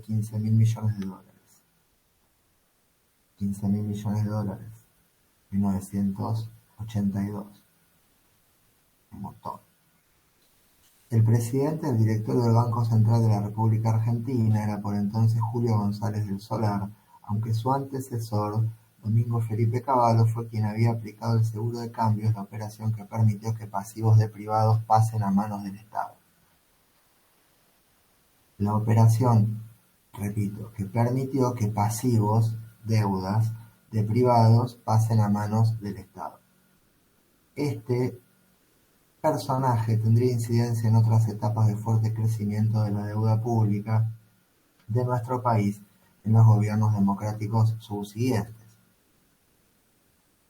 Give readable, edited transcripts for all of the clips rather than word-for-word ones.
$15.000 millones. 15.000 millones de dólares. 1982. Un montón. El presidente del directorio del Banco Central de la República Argentina era por entonces Julio González del Solar, aunque su antecesor, Domingo Felipe Cavallo, fue quien había aplicado el seguro de cambios, la operación que permitió que pasivos de privados pasen a manos del Estado. La operación, repito, que permitió que pasivos, deudas, de privados pasen a manos del Estado. Este personaje tendría incidencia en otras etapas de fuerte crecimiento de la deuda pública de nuestro país en los gobiernos democráticos subsiguientes.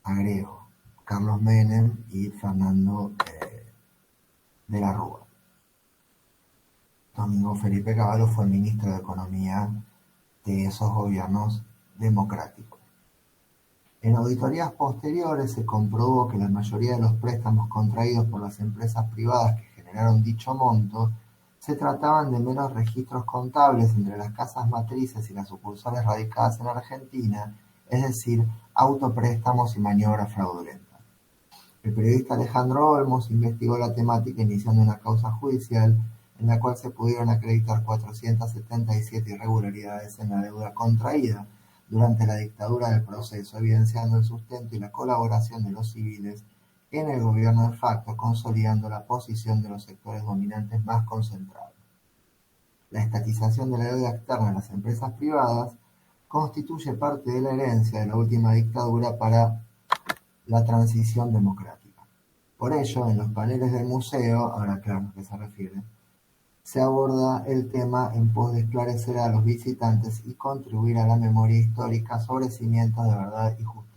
Agrego, Carlos Menem y Fernando de la Rúa. Domingo Felipe Cavallo fue ministro de Economía de esos gobiernos democráticos. En auditorías posteriores se comprobó que la mayoría de los préstamos contraídos por las empresas privadas que generaron dicho monto se trataban de meros registros contables entre las casas matrices y las sucursales radicadas en Argentina, es decir, autopréstamos y maniobras fraudulentas. El periodista Alejandro Olmos investigó la temática iniciando una causa judicial en la cual se pudieron acreditar 477 irregularidades en la deuda contraída durante la dictadura del proceso, evidenciando el sustento y la colaboración de los civiles en el gobierno de facto, consolidando la posición de los sectores dominantes más concentrados. La estatización de la deuda externa de las empresas privadas constituye parte de la herencia de la última dictadura para la transición democrática. Por ello, en los paneles del museo, ahora claro a qué se refiere, se aborda el tema en pos de esclarecer a los visitantes y contribuir a la memoria histórica sobre cimientos de verdad y justicia.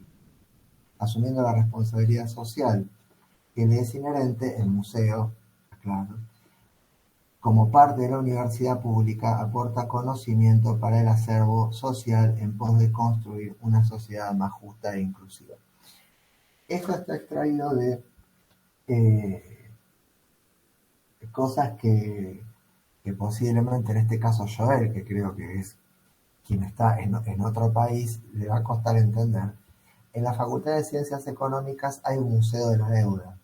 Asumiendo la responsabilidad social que le es inherente, el museo, claro, como parte de la universidad pública, aporta conocimiento para el acervo social en pos de construir una sociedad más justa e inclusiva. Esto está extraído de cosas que posiblemente en este caso Joel, que creo que es quien está en otro país, le va a costar entender. En la Facultad de Ciencias Económicas hay un museo de la deuda.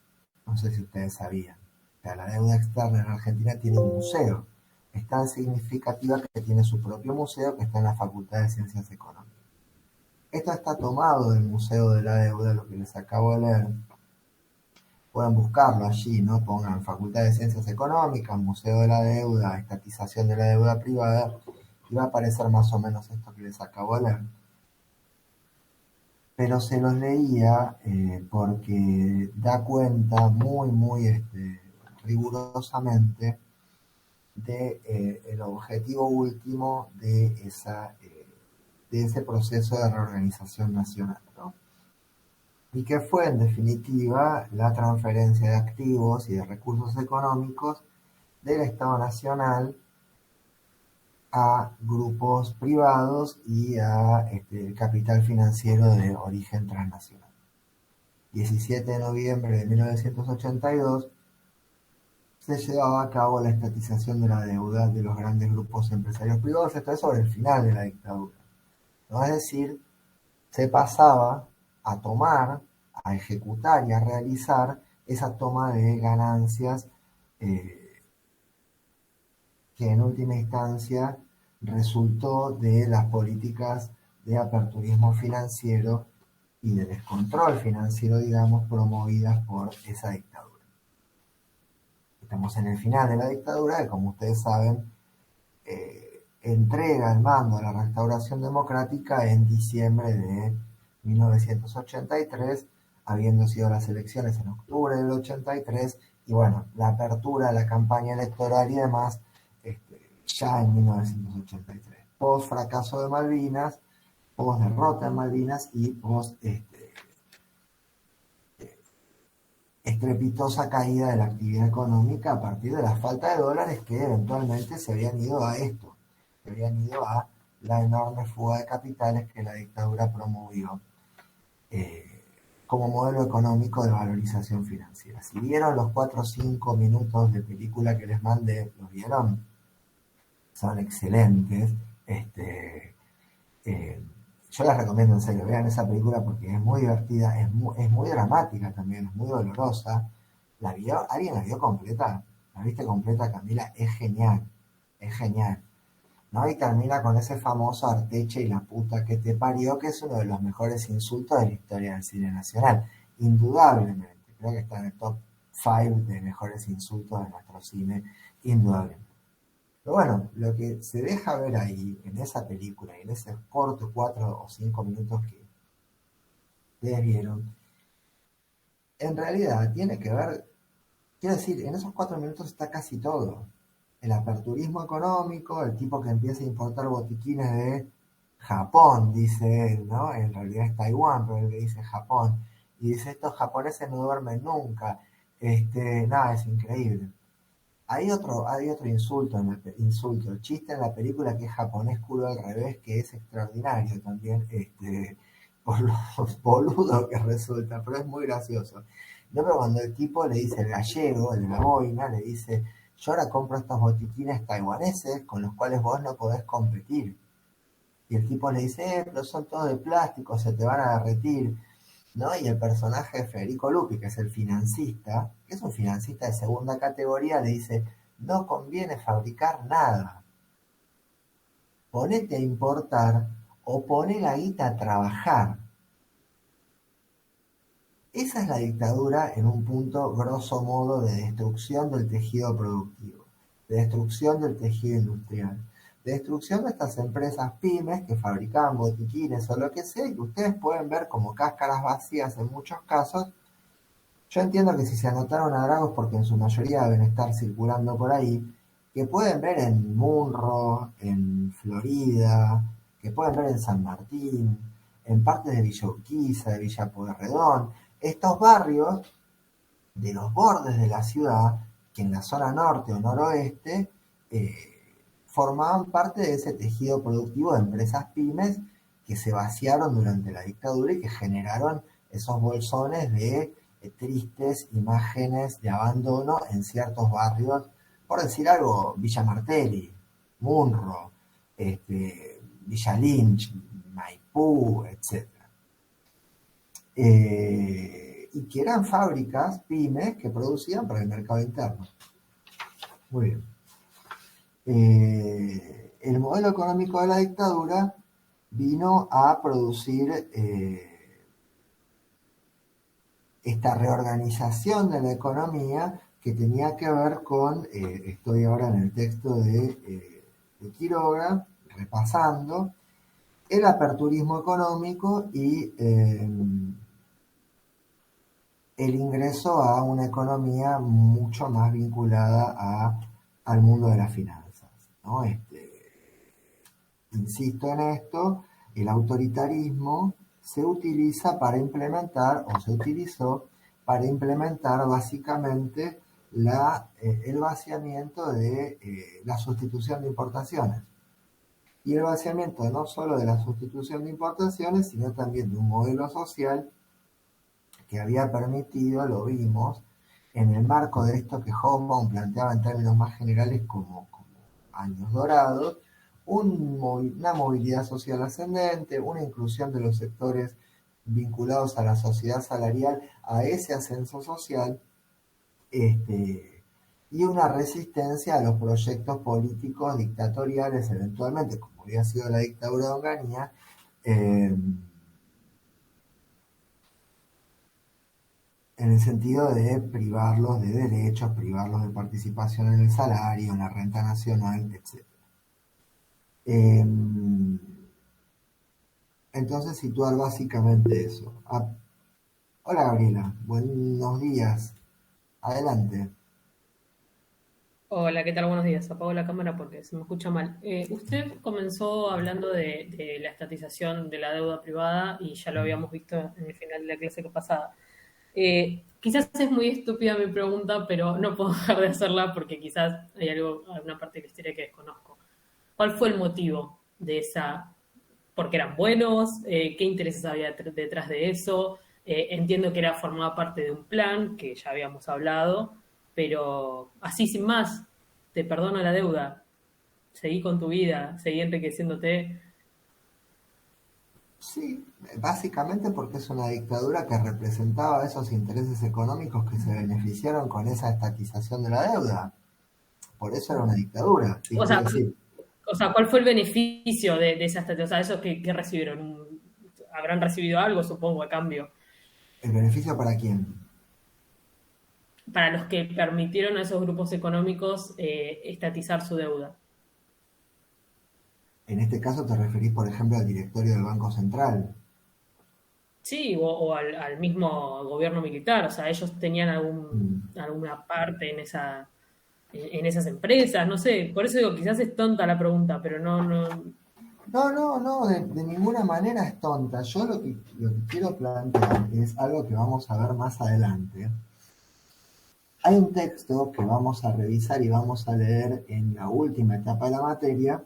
No sé si ustedes sabían. O sea, la deuda externa en Argentina tiene un museo. Es tan significativa que tiene su propio museo que está en la Facultad de Ciencias Económicas. Esto está tomado del Museo de la Deuda, lo que les acabo de leer. Pueden buscarlo allí, ¿no? Pongan Facultad de Ciencias Económicas, Museo de la Deuda, estatización de la deuda privada, y va a aparecer más o menos esto que les acabo de leer. Pero se los leía porque da cuenta muy rigurosamente de el objetivo último de ese proceso de reorganización nacional, ¿no? Y que fue, en definitiva, la transferencia de activos y de recursos económicos del Estado Nacional a grupos privados y a capital financiero de origen transnacional. 17 de noviembre de 1982 se llevaba a cabo la estatización de la deuda de los grandes grupos empresarios privados. Esto es sobre el final de la dictadura, ¿no? Es decir, se pasaba a tomar, a ejecutar y a realizar esa toma de ganancias que en última instancia resultó de las políticas de aperturismo financiero y de descontrol financiero, digamos, promovidas por esa dictadura. Estamos en el final de la dictadura, que como ustedes saben, entrega el mando a la restauración democrática en diciembre de 1983, habiendo sido las elecciones en octubre del 83, y bueno, la apertura de la campaña electoral y demás, ya en 1983, post fracaso de Malvinas, post derrota en Malvinas y post estrepitosa caída de la actividad económica a partir de la falta de dólares que eventualmente se habían ido a esto, se habían ido a la enorme fuga de capitales que la dictadura promovió como modelo económico de valorización financiera. Si vieron los 4 o 5 minutos de película que les mandé, ¿los vieron? Son excelentes Este, eh, yo les recomiendo en serio, vean esa película porque es muy divertida, es muy dramática también, es muy dolorosa. ¿Alguien la vio completa? ¿La viste completa, Camila? Es genial. ¿No? Y termina con ese famoso Arteche y la puta que te parió, que es uno de los mejores insultos de la historia del cine nacional. Indudablemente. Creo que está en el top 5 de mejores insultos de nuestro cine, indudablemente. Pero bueno, lo que se deja ver ahí, en esa película, y en ese corto 4 o 5 minutos que ustedes vieron, en realidad tiene que ver, quiero decir, en esos 4 minutos está casi todo. El aperturismo económico, el tipo que empieza a importar botiquines de Japón, dice él, ¿no? En realidad es Taiwán, pero él le dice Japón. Y dice, estos japoneses no duermen nunca. Nada, es increíble. Hay otro insulto, insulto, chiste en la película que es japonés culo al revés, que es extraordinario también, por lo boludo que resulta, pero es muy gracioso. No, pero cuando el tipo le dice, el gallego, el de la boina, le dice, yo ahora compro estos botiquines taiwaneses con los cuales vos no podés competir. Y el tipo le dice, pero son todos de plástico, se te van a derretir. ¿No? Y el personaje de Federico Lupi, que es el financista, que es un financista de segunda categoría, le dice, no conviene fabricar nada, ponete a importar o poné la guita a trabajar. Esa es la dictadura en un punto grosso modo de destrucción del tejido productivo, de destrucción del tejido industrial, de destrucción de estas empresas pymes que fabricaban botiquines o lo que sea, y que ustedes pueden ver como cáscaras vacías en muchos casos. Yo entiendo que si se anotaron a Dragos porque en su mayoría deben estar circulando por ahí, que pueden ver en Munro, en Florida, que pueden ver en San Martín, en partes de Villa Urquiza, de Villa Pueyrredón, estos barrios de los bordes de la ciudad, que en la zona norte o noroeste eh, formaban parte de ese tejido productivo de empresas pymes que se vaciaron durante la dictadura y que generaron esos bolsones de tristes imágenes de abandono en ciertos barrios, por decir algo, Villa Martelli, Munro, Villa Lynch, Maipú, etcétera, y que eran fábricas pymes que producían para el mercado interno. Muy bien. El modelo económico de la dictadura vino a producir esta reorganización de la economía que tenía que ver con, estoy ahora en el texto de Quiroga, repasando, el aperturismo económico y el ingreso a una economía mucho más vinculada al mundo de las finanzas, ¿no? Insisto en esto, el autoritarismo se utiliza para implementar, o se utilizó para implementar básicamente el vaciamiento de la sustitución de importaciones. Y el vaciamiento no solo de la sustitución de importaciones, sino también de un modelo social que había permitido, lo vimos, en el marco de esto que Hobsbawm planteaba en términos más generales como años dorados, una movilidad social ascendente, una inclusión de los sectores vinculados a la sociedad salarial, a ese ascenso social, y una resistencia a los proyectos políticos dictatoriales, eventualmente, como había sido la dictadura de Onganía, en el sentido de privarlos de derechos, privarlos de participación en el salario, en la renta nacional, etc. Entonces situar básicamente eso. Hola Gabriela, buenos días. Adelante. Hola, ¿qué tal? Buenos días. Apago la cámara porque se me escucha mal. Usted comenzó hablando de la estatización de la deuda privada y ya lo habíamos visto en el final de la clase pasada. Quizás es muy estúpida mi pregunta, pero no puedo dejar de hacerla porque quizás hay alguna parte de la historia que desconozco. ¿Cuál fue el motivo de esa? ¿Porque eran buenos? ¿Qué intereses había detrás de eso? Entiendo que era formaba parte de un plan que ya habíamos hablado, pero así sin más, te perdono la deuda. seguí con tu vida, seguí enriqueciéndote. Sí, básicamente porque es una dictadura que representaba esos intereses económicos que se beneficiaron con esa estatización de la deuda. Por eso era una dictadura, sí, O quiero sea, decir, ¿cuál fue el beneficio de esa estatua? O sea, esos que recibieron, habrán recibido algo, supongo, a cambio, ¿el beneficio para quién? para los que permitieron a esos grupos económicos estatizar su deuda. En este caso te referís, por ejemplo, al directorio del Banco Central. Sí, o al mismo gobierno militar, o sea, ellos tenían Mm. alguna parte en esas empresas, no sé, por eso digo, quizás es tonta la pregunta, pero no, No, no, no, de ninguna manera es tonta. Yo lo que quiero plantear es algo que vamos a ver más adelante. Hay un texto que vamos a revisar y vamos a leer en la última etapa de la materia,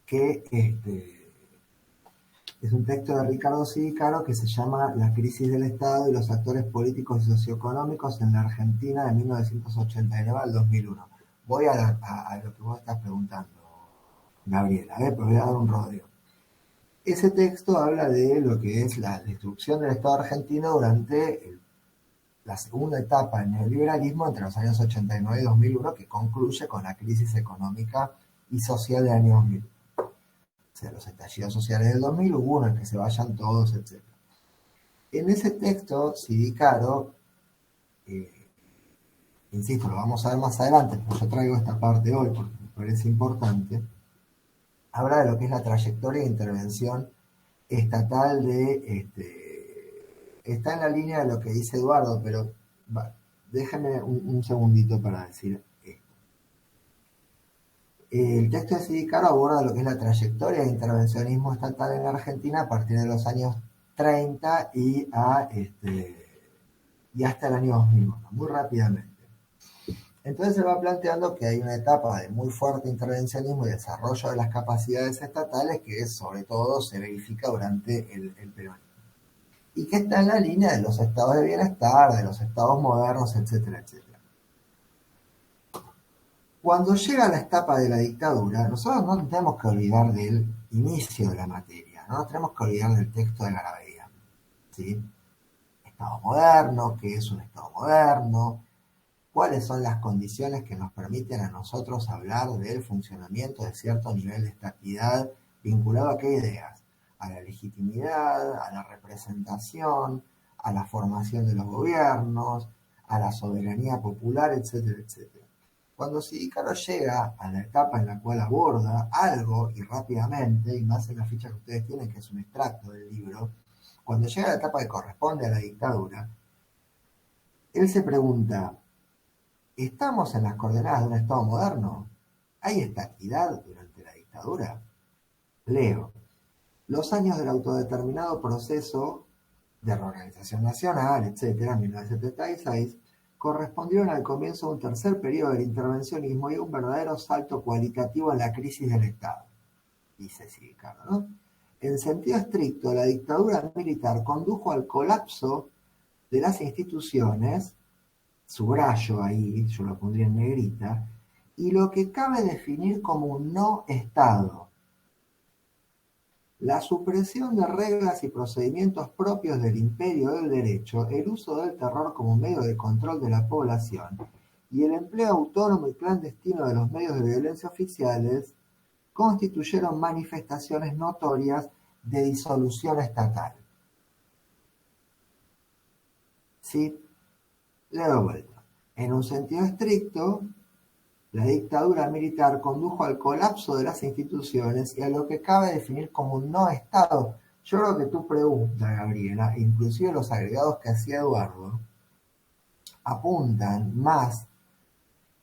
que es un texto de Ricardo Sidicaro que se llama La crisis del Estado y los actores políticos y socioeconómicos en la Argentina de 1989 al 2001. Voy a lo que vos estás preguntando, Gabriela, pero voy a dar un rodeo. Ese texto habla de lo que es la destrucción del Estado argentino durante la segunda etapa del neoliberalismo entre los años 89 y 2001, que concluye con la crisis económica y social del año 2000. O sea, los estallidos sociales del 2000, hubo uno en que se vayan todos, etc. En ese texto, Sidicaro, eh, insisto, lo vamos a ver más adelante, pero yo traigo esta parte hoy porque me parece importante, habla de lo que es la trayectoria de intervención estatal está en la línea de lo que dice Eduardo, pero déjame un segundito para decir esto. El texto de Sidicaro aborda lo que es la trayectoria de intervencionismo estatal en la Argentina a partir de los años 30 y hasta el año 2001, muy rápidamente. Entonces se va planteando que hay una etapa de muy fuerte intervencionismo y desarrollo de las capacidades estatales que sobre todo se verifica durante el peronismo. Y que está en la línea de los estados de bienestar, de los estados modernos, etcétera, etcétera. Cuando llega la etapa de la dictadura, nosotros no tenemos que olvidar del inicio de la materia, no nos tenemos que olvidar del texto de Garavella, ¿sí? Estado moderno, ¿qué es un estado moderno? ¿Cuáles son las condiciones que nos permiten a nosotros hablar del funcionamiento de cierto nivel de estatidad vinculado a qué ideas? A la legitimidad, a la representación, a la formación de los gobiernos, a la soberanía popular, etcétera, etcétera. Cuando Sidicaro llega a la etapa en la cual aborda algo y rápidamente, y más en la ficha que ustedes tienen, que es un extracto del libro, cuando llega a la etapa que corresponde a la dictadura, él se pregunta, ¿estamos en las coordenadas de un Estado moderno? ¿Hay estatidad durante la dictadura? Leo. Los años del autodeterminado proceso de reorganización nacional, etcétera, 1976, correspondieron al comienzo de un tercer periodo del intervencionismo y un verdadero salto cualitativo en la crisis del Estado, dice Sidicaro, ¿no? En sentido estricto, la dictadura militar condujo al colapso de las instituciones, subrayo ahí, yo lo pondría en negrita, y lo que cabe definir como un no Estado. La supresión de reglas y procedimientos propios del imperio del derecho, el uso del terror como medio de control de la población y el empleo autónomo y clandestino de los medios de violencia oficiales constituyeron manifestaciones notorias de disolución estatal. ¿Sí? Le doy vuelta. En un sentido estricto, la dictadura militar condujo al colapso de las instituciones y a lo que cabe definir como un no Estado. Yo creo que tu pregunta, Gabriela, inclusive los agregados que hacía Eduardo, apuntan más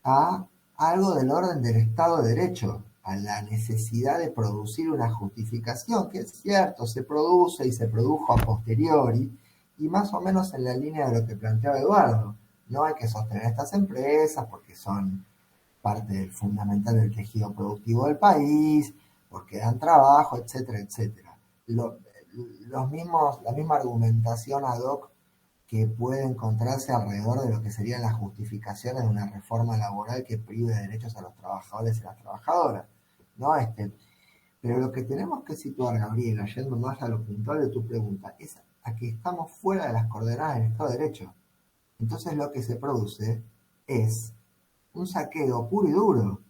a algo del orden del Estado de Derecho, a la necesidad de producir una justificación, que es cierto, se produce y se produjo a posteriori, y más o menos en la línea de lo que planteaba Eduardo. No hay que sostener estas empresas porque son parte del fundamental del tejido productivo del país, porque dan trabajo, etcétera, etcétera. La misma argumentación ad hoc que puede encontrarse alrededor de lo que serían las justificaciones de una reforma laboral que prive de derechos a los trabajadores y las trabajadoras, ¿no? Pero lo que tenemos que situar, Gabriela, yendo más a lo puntual de tu pregunta, es a que estamos fuera de las coordenadas del Estado de Derecho. Entonces lo que se produce es un saqueo puro y duro.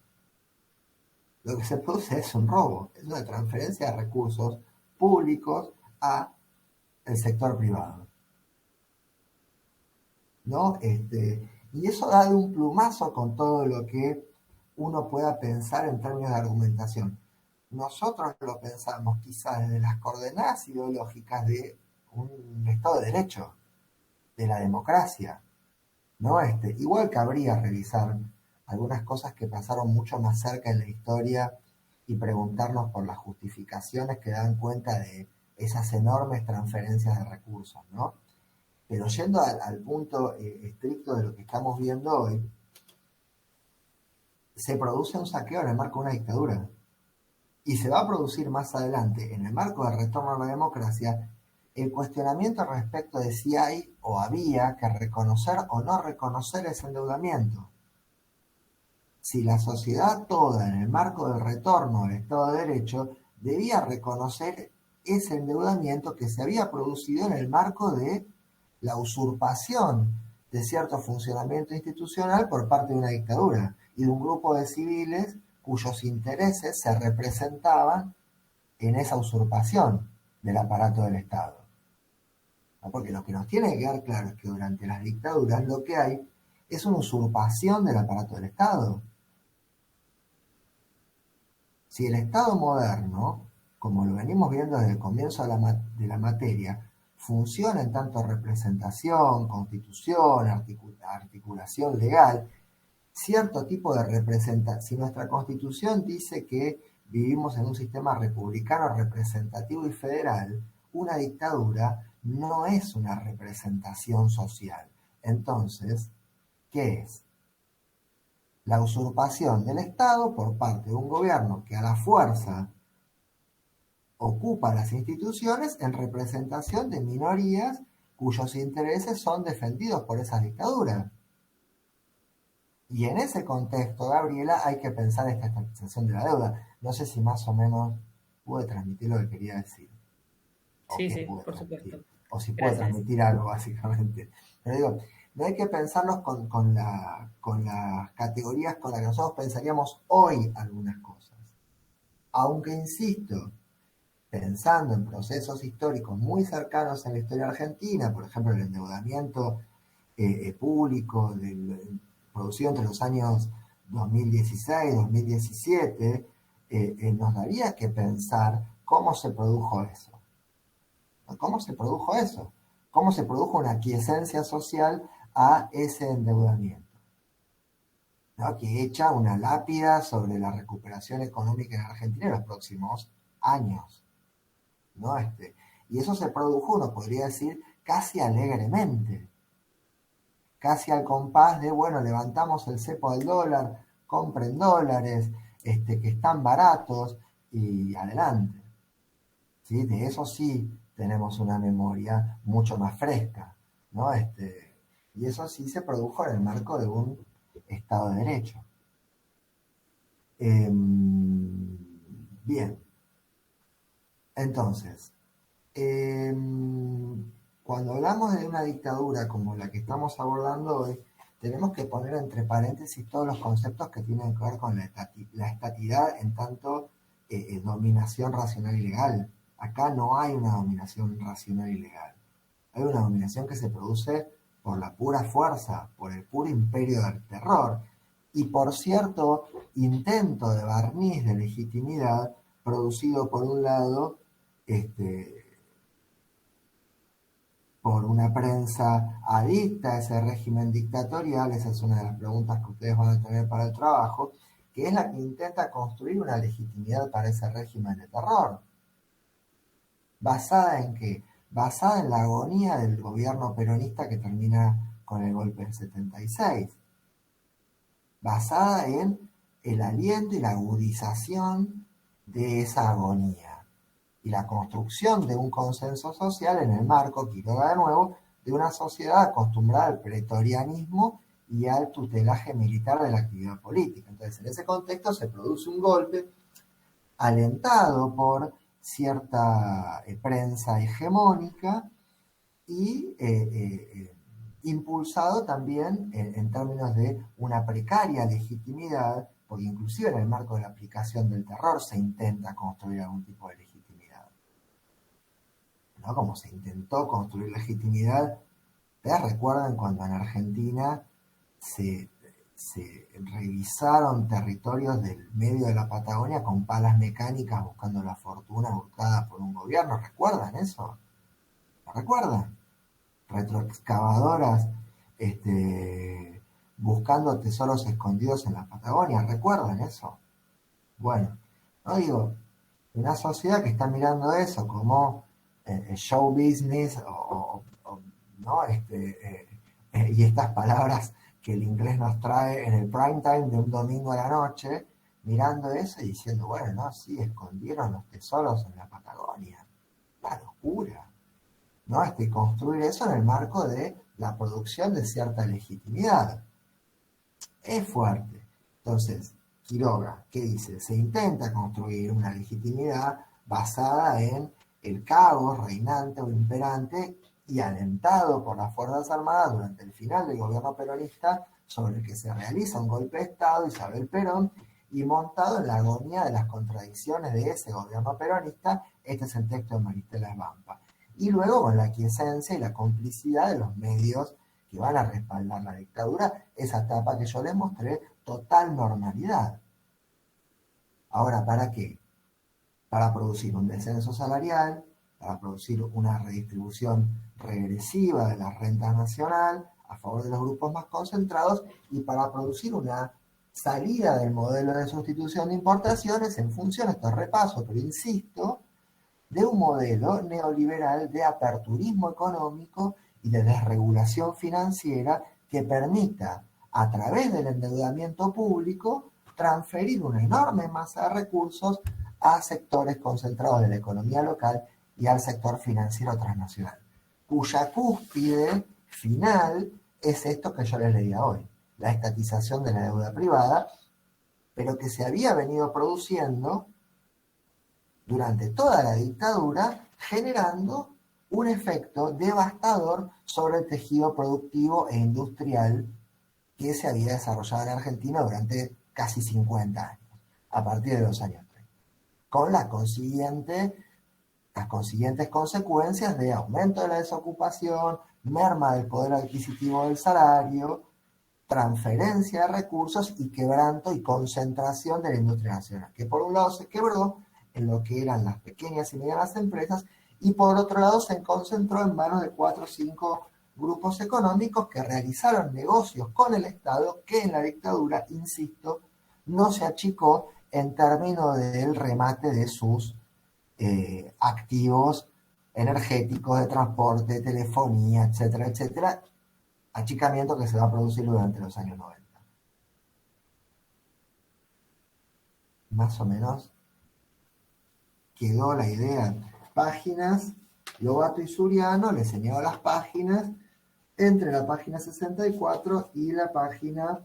Lo que se produce es un robo, es una transferencia de recursos públicos a el sector privado, ¿no? Y eso da de un plumazo con todo lo que uno pueda pensar en términos de argumentación. Nosotros lo pensamos quizás desde las coordenadas ideológicas de un Estado de Derecho, de la democracia, ¿no? Igual cabría revisar algunas cosas que pasaron mucho más cerca en la historia y preguntarnos por las justificaciones que dan cuenta de esas enormes transferencias de recursos, ¿no? Pero yendo al punto estricto de lo que estamos viendo hoy, se produce un saqueo en el marco de una dictadura y se va a producir más adelante, en el marco del retorno a la democracia, el cuestionamiento respecto de si hay o había que reconocer o no reconocer ese endeudamiento. Si la sociedad toda, en el marco del retorno al Estado de Derecho, debía reconocer ese endeudamiento que se había producido en el marco de la usurpación de cierto funcionamiento institucional por parte de una dictadura y de un grupo de civiles cuyos intereses se representaban en esa usurpación del aparato del Estado. Porque lo que nos tiene que quedar claro es que durante las dictaduras lo que hay es una usurpación del aparato del Estado. Si el Estado moderno, como lo venimos viendo desde el comienzo de la materia, funciona en tanto representación, constitución, articulación legal, cierto tipo de representación, si nuestra constitución dice que vivimos en un sistema republicano representativo y federal, una dictadura no es una representación social. Entonces, ¿qué es? La usurpación del Estado por parte de un gobierno que a la fuerza ocupa las instituciones en representación de minorías cuyos intereses son defendidos por esas dictaduras. Y en ese contexto, Gabriela, hay que pensar esta estatización de la deuda. No sé si más o menos pude transmitir lo que quería decir. Sí, sí, por supuesto. O si puedo Gracias. transmitir algo, básicamente. Pero digo, no hay que pensarlos con las categorías con las que nosotros pensaríamos hoy algunas cosas. Aunque, insisto, pensando en procesos históricos muy cercanos en la historia argentina, por ejemplo, el endeudamiento público producido entre los años 2016 y 2017, nos daría que pensar cómo se produjo eso. ¿Cómo se produjo eso? ¿Cómo se produjo una aquiescencia social a ese endeudamiento? ¿No? Que echa una lápida sobre la recuperación económica en Argentina en los próximos años, ¿no? Y eso se produjo, uno podría decir, casi alegremente, casi al compás de, bueno, levantamos el cepo del dólar, compren dólares, que están baratos, y adelante. ¿Sí? De eso sí tenemos una memoria mucho más fresca, ¿no? Y eso sí se produjo en el marco de un Estado de Derecho. Bien, entonces, cuando hablamos de una dictadura como la que estamos abordando hoy, tenemos que poner entre paréntesis todos los conceptos que tienen que ver con la estatidad en tanto dominación racional y legal. Acá no hay una dominación racional y legal. Hay una dominación que se produce por la pura fuerza, por el puro imperio del terror y por cierto intento de barniz de legitimidad producido por un lado por una prensa adicta a ese régimen dictatorial. Esa es una de las preguntas que ustedes van a tener para el trabajo, que es la que intenta construir una legitimidad para ese régimen de terror. ¿Basada en qué? Basada en la agonía del gobierno peronista que termina con el golpe del 76. Basada en el aliento y la agudización de esa agonía y la construcción de un consenso social en el marco, Quiroga de nuevo, de una sociedad acostumbrada al pretorianismo y al tutelaje militar de la actividad política. Entonces, en ese contexto se produce un golpe alentado por cierta prensa hegemónica y impulsado también en términos de una precaria legitimidad, porque inclusive en el marco de la aplicación del terror se intenta construir algún tipo de legitimidad, ¿no? Como se intentó construir legitimidad. ¿Ustedes recuerdan cuando en Argentina se revisaron territorios del medio de la Patagonia con palas mecánicas buscando la fortuna buscada por un gobierno? ¿Recuerdan eso? ¿Lo recuerdan? Retroexcavadoras buscando tesoros escondidos en la Patagonia. ¿Recuerdan eso? Bueno, no digo, una sociedad que está mirando eso como show business ¿no? Y estas palabras que el inglés nos trae en el prime time de un domingo a la noche, mirando eso y diciendo, bueno, no, sí, escondieron los tesoros en la Patagonia. Una locura, ¿no? Construir eso en el marco de la producción de cierta legitimidad. Es fuerte. Entonces, Quiroga, ¿qué dice? Se intenta construir una legitimidad basada en el caos reinante o imperante y alentado por las Fuerzas Armadas durante el final del gobierno peronista, sobre el que se realiza un golpe de Estado, Isabel Perón, y montado en la agonía de las contradicciones de ese gobierno peronista. Este es el texto de Maristela Svampa. Y luego con la aquiescencia y la complicidad de los medios que van a respaldar la dictadura, esa etapa que yo les mostré, total normalidad. Ahora, ¿para qué? Para producir un descenso salarial, para producir una redistribución regresiva de la renta nacional a favor de los grupos más concentrados y para producir una salida del modelo de sustitución de importaciones en función, esto es repaso, pero insisto, de un modelo neoliberal de aperturismo económico y de desregulación financiera que permita, a través del endeudamiento público, transferir una enorme masa de recursos a sectores concentrados de la economía local y al sector financiero transnacional, cuya cúspide final es esto que yo les leía hoy, la estatización de la deuda privada, pero que se había venido produciendo durante toda la dictadura, generando un efecto devastador sobre el tejido productivo e industrial que se había desarrollado en Argentina durante casi 50 años, a partir de los años 30, con las consiguientes consecuencias de aumento de la desocupación, merma del poder adquisitivo del salario, transferencia de recursos y quebranto y concentración de la industria nacional, que por un lado se quebró en lo que eran las pequeñas y medianas empresas, y por otro lado se concentró en manos de 4 o 5 grupos económicos que realizaron negocios con el Estado que en la dictadura, insisto, no se achicó en términos del remate de sus activos energéticos, de transporte, de telefonía, etcétera, etcétera, achicamiento que se va a producir durante los años 90. Más o menos quedó la idea. Páginas, Lobato y Suriano le señaló las páginas entre la página 64 y la página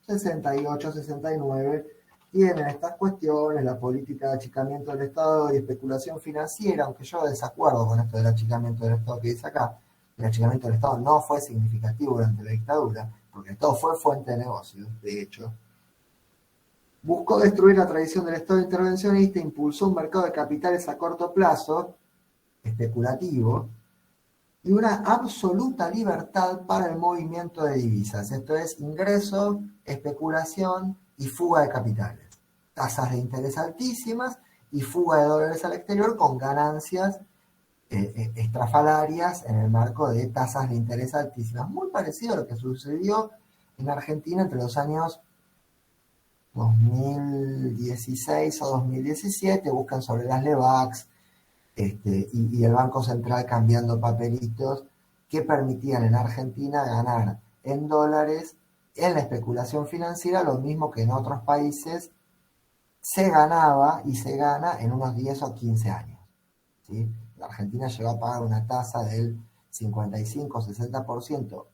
68, 69. Tienen estas cuestiones, la política de achicamiento del Estado y especulación financiera, aunque yo desacuerdo con esto del achicamiento del Estado que dice acá. El achicamiento del Estado no fue significativo durante la dictadura, porque todo fue fuente de negocios, de hecho. Buscó destruir la tradición del Estado intervencionista, impulsó un mercado de capitales a corto plazo, especulativo, y una absoluta libertad para el movimiento de divisas. Esto es ingreso, especulación y fuga de capitales. Tasas de interés altísimas y fuga de dólares al exterior con ganancias estrafalarias en el marco de tasas de interés altísimas. Muy parecido a lo que sucedió en Argentina entre los años 2016 o 2017, buscan sobre las LEVAX y el Banco Central cambiando papelitos que permitían en Argentina ganar en dólares en la especulación financiera lo mismo que en otros países se ganaba y se gana en unos 10 o 15 años, ¿sí? La Argentina llegó a pagar una tasa del 55-60%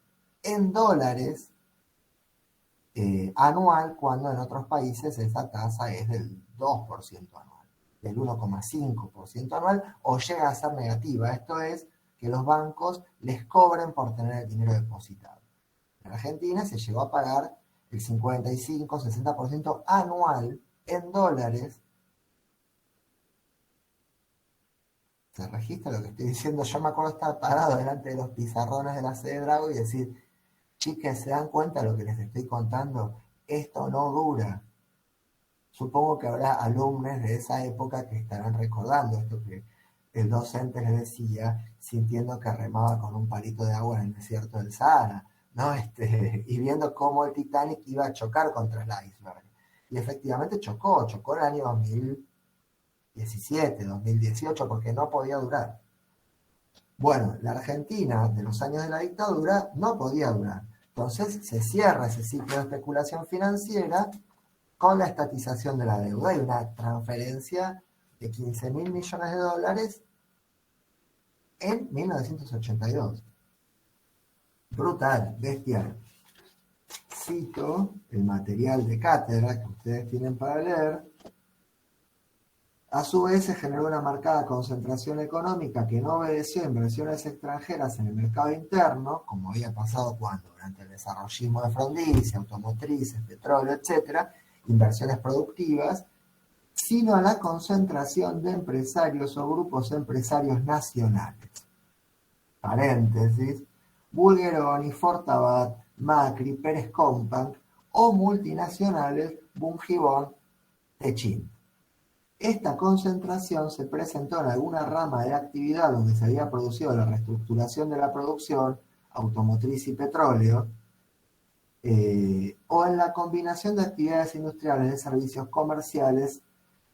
en dólares anual, cuando en otros países esa tasa es del 2% anual, del 1,5% anual, o llega a ser negativa. Esto es, que los bancos les cobren por tener el dinero depositado. En Argentina se llegó a pagar el 55-60% anual en dólares. ¿Se registra lo que estoy diciendo? Yo me acuerdo estar parado delante de los pizarrones de la sede Drago y decir, chicas, ¿se dan cuenta de lo que les estoy contando? Esto no dura. Supongo que habrá alumnos de esa época que estarán recordando esto que el docente les decía, sintiendo que remaba con un palito de agua en el desierto del Sahara, ¿no? Y viendo cómo el Titanic iba a chocar contra el iceberg. Y efectivamente chocó en el año 2017, 2018, porque no podía durar. Bueno, la Argentina de los años de la dictadura no podía durar. Entonces se cierra ese ciclo de especulación financiera con la estatización de la deuda y una transferencia de 15.000 millones de dólares en 1982. Brutal, bestial. Cito el material de cátedra que ustedes tienen para leer. A su vez se generó una marcada concentración económica que no obedeció a inversiones extranjeras en el mercado interno, como había pasado durante el desarrollismo de Frondizi, automotrices, petróleo, etcétera, inversiones productivas, sino a la concentración de empresarios o grupos empresarios nacionales. Paréntesis, Bulgeroni, Fortabat, Macri, Pérez Companc o multinacionales Bungiron, Techint. Esta concentración se presentó en alguna rama de actividad donde se había producido la reestructuración de la producción, automotriz y petróleo, o en la combinación de actividades industriales de servicios comerciales.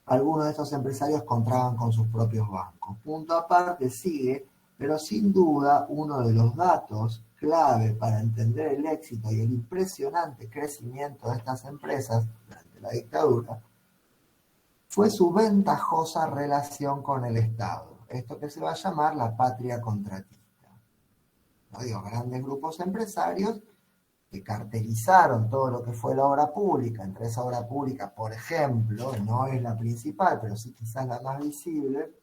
Algunos de estos empresarios contaban con sus propios bancos. Punto aparte sigue, pero sin duda uno de los datos clave para entender el éxito y el impresionante crecimiento de estas empresas durante la dictadura fue su ventajosa relación con el Estado. Esto que se va a llamar la patria contratista. ¿No? Grandes grupos empresarios que cartelizaron todo lo que fue la obra pública. Entre esa obra pública, por ejemplo, no es la principal, pero sí quizás la más visible,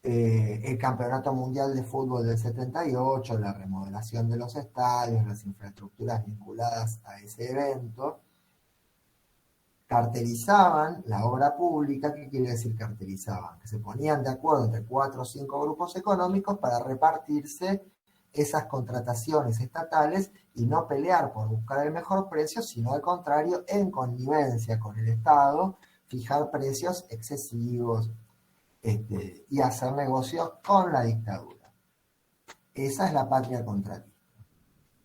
el Campeonato Mundial de Fútbol del 78, la remodelación de los estadios, las infraestructuras vinculadas a ese evento. Cartelizaban la obra pública. ¿Qué quiere decir cartelizaban? Que se ponían de acuerdo entre 4 o 5 grupos económicos para repartirse esas contrataciones estatales y no pelear por buscar el mejor precio, sino al contrario, en connivencia con el Estado, fijar precios excesivos y hacer negocios con la dictadura. Esa es la patria contratista,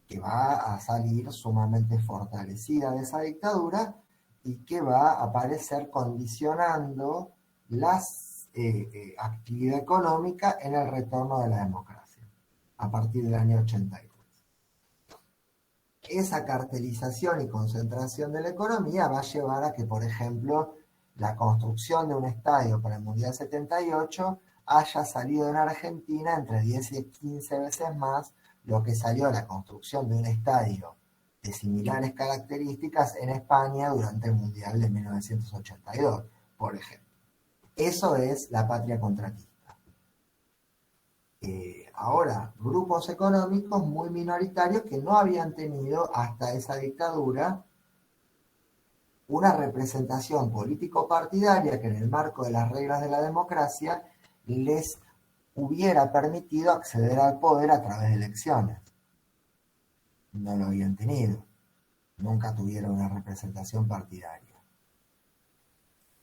que va a salir sumamente fortalecida de esa dictadura y que va a aparecer condicionando la actividad económica en el retorno de la democracia, a partir del año 83. Esa cartelización y concentración de la economía va a llevar a que, por ejemplo, la construcción de un estadio para el Mundial 78 haya salido en Argentina entre 10 y 15 veces más lo que salió la construcción de un estadio de similares características en España durante el Mundial de 1982, por ejemplo. Eso es la patria contratista. Ahora, grupos económicos muy minoritarios que no habían tenido hasta esa dictadura una representación político-partidaria que en el marco de las reglas de la democracia les hubiera permitido acceder al poder a través de elecciones. No lo habían tenido. Nunca tuvieron una representación partidaria.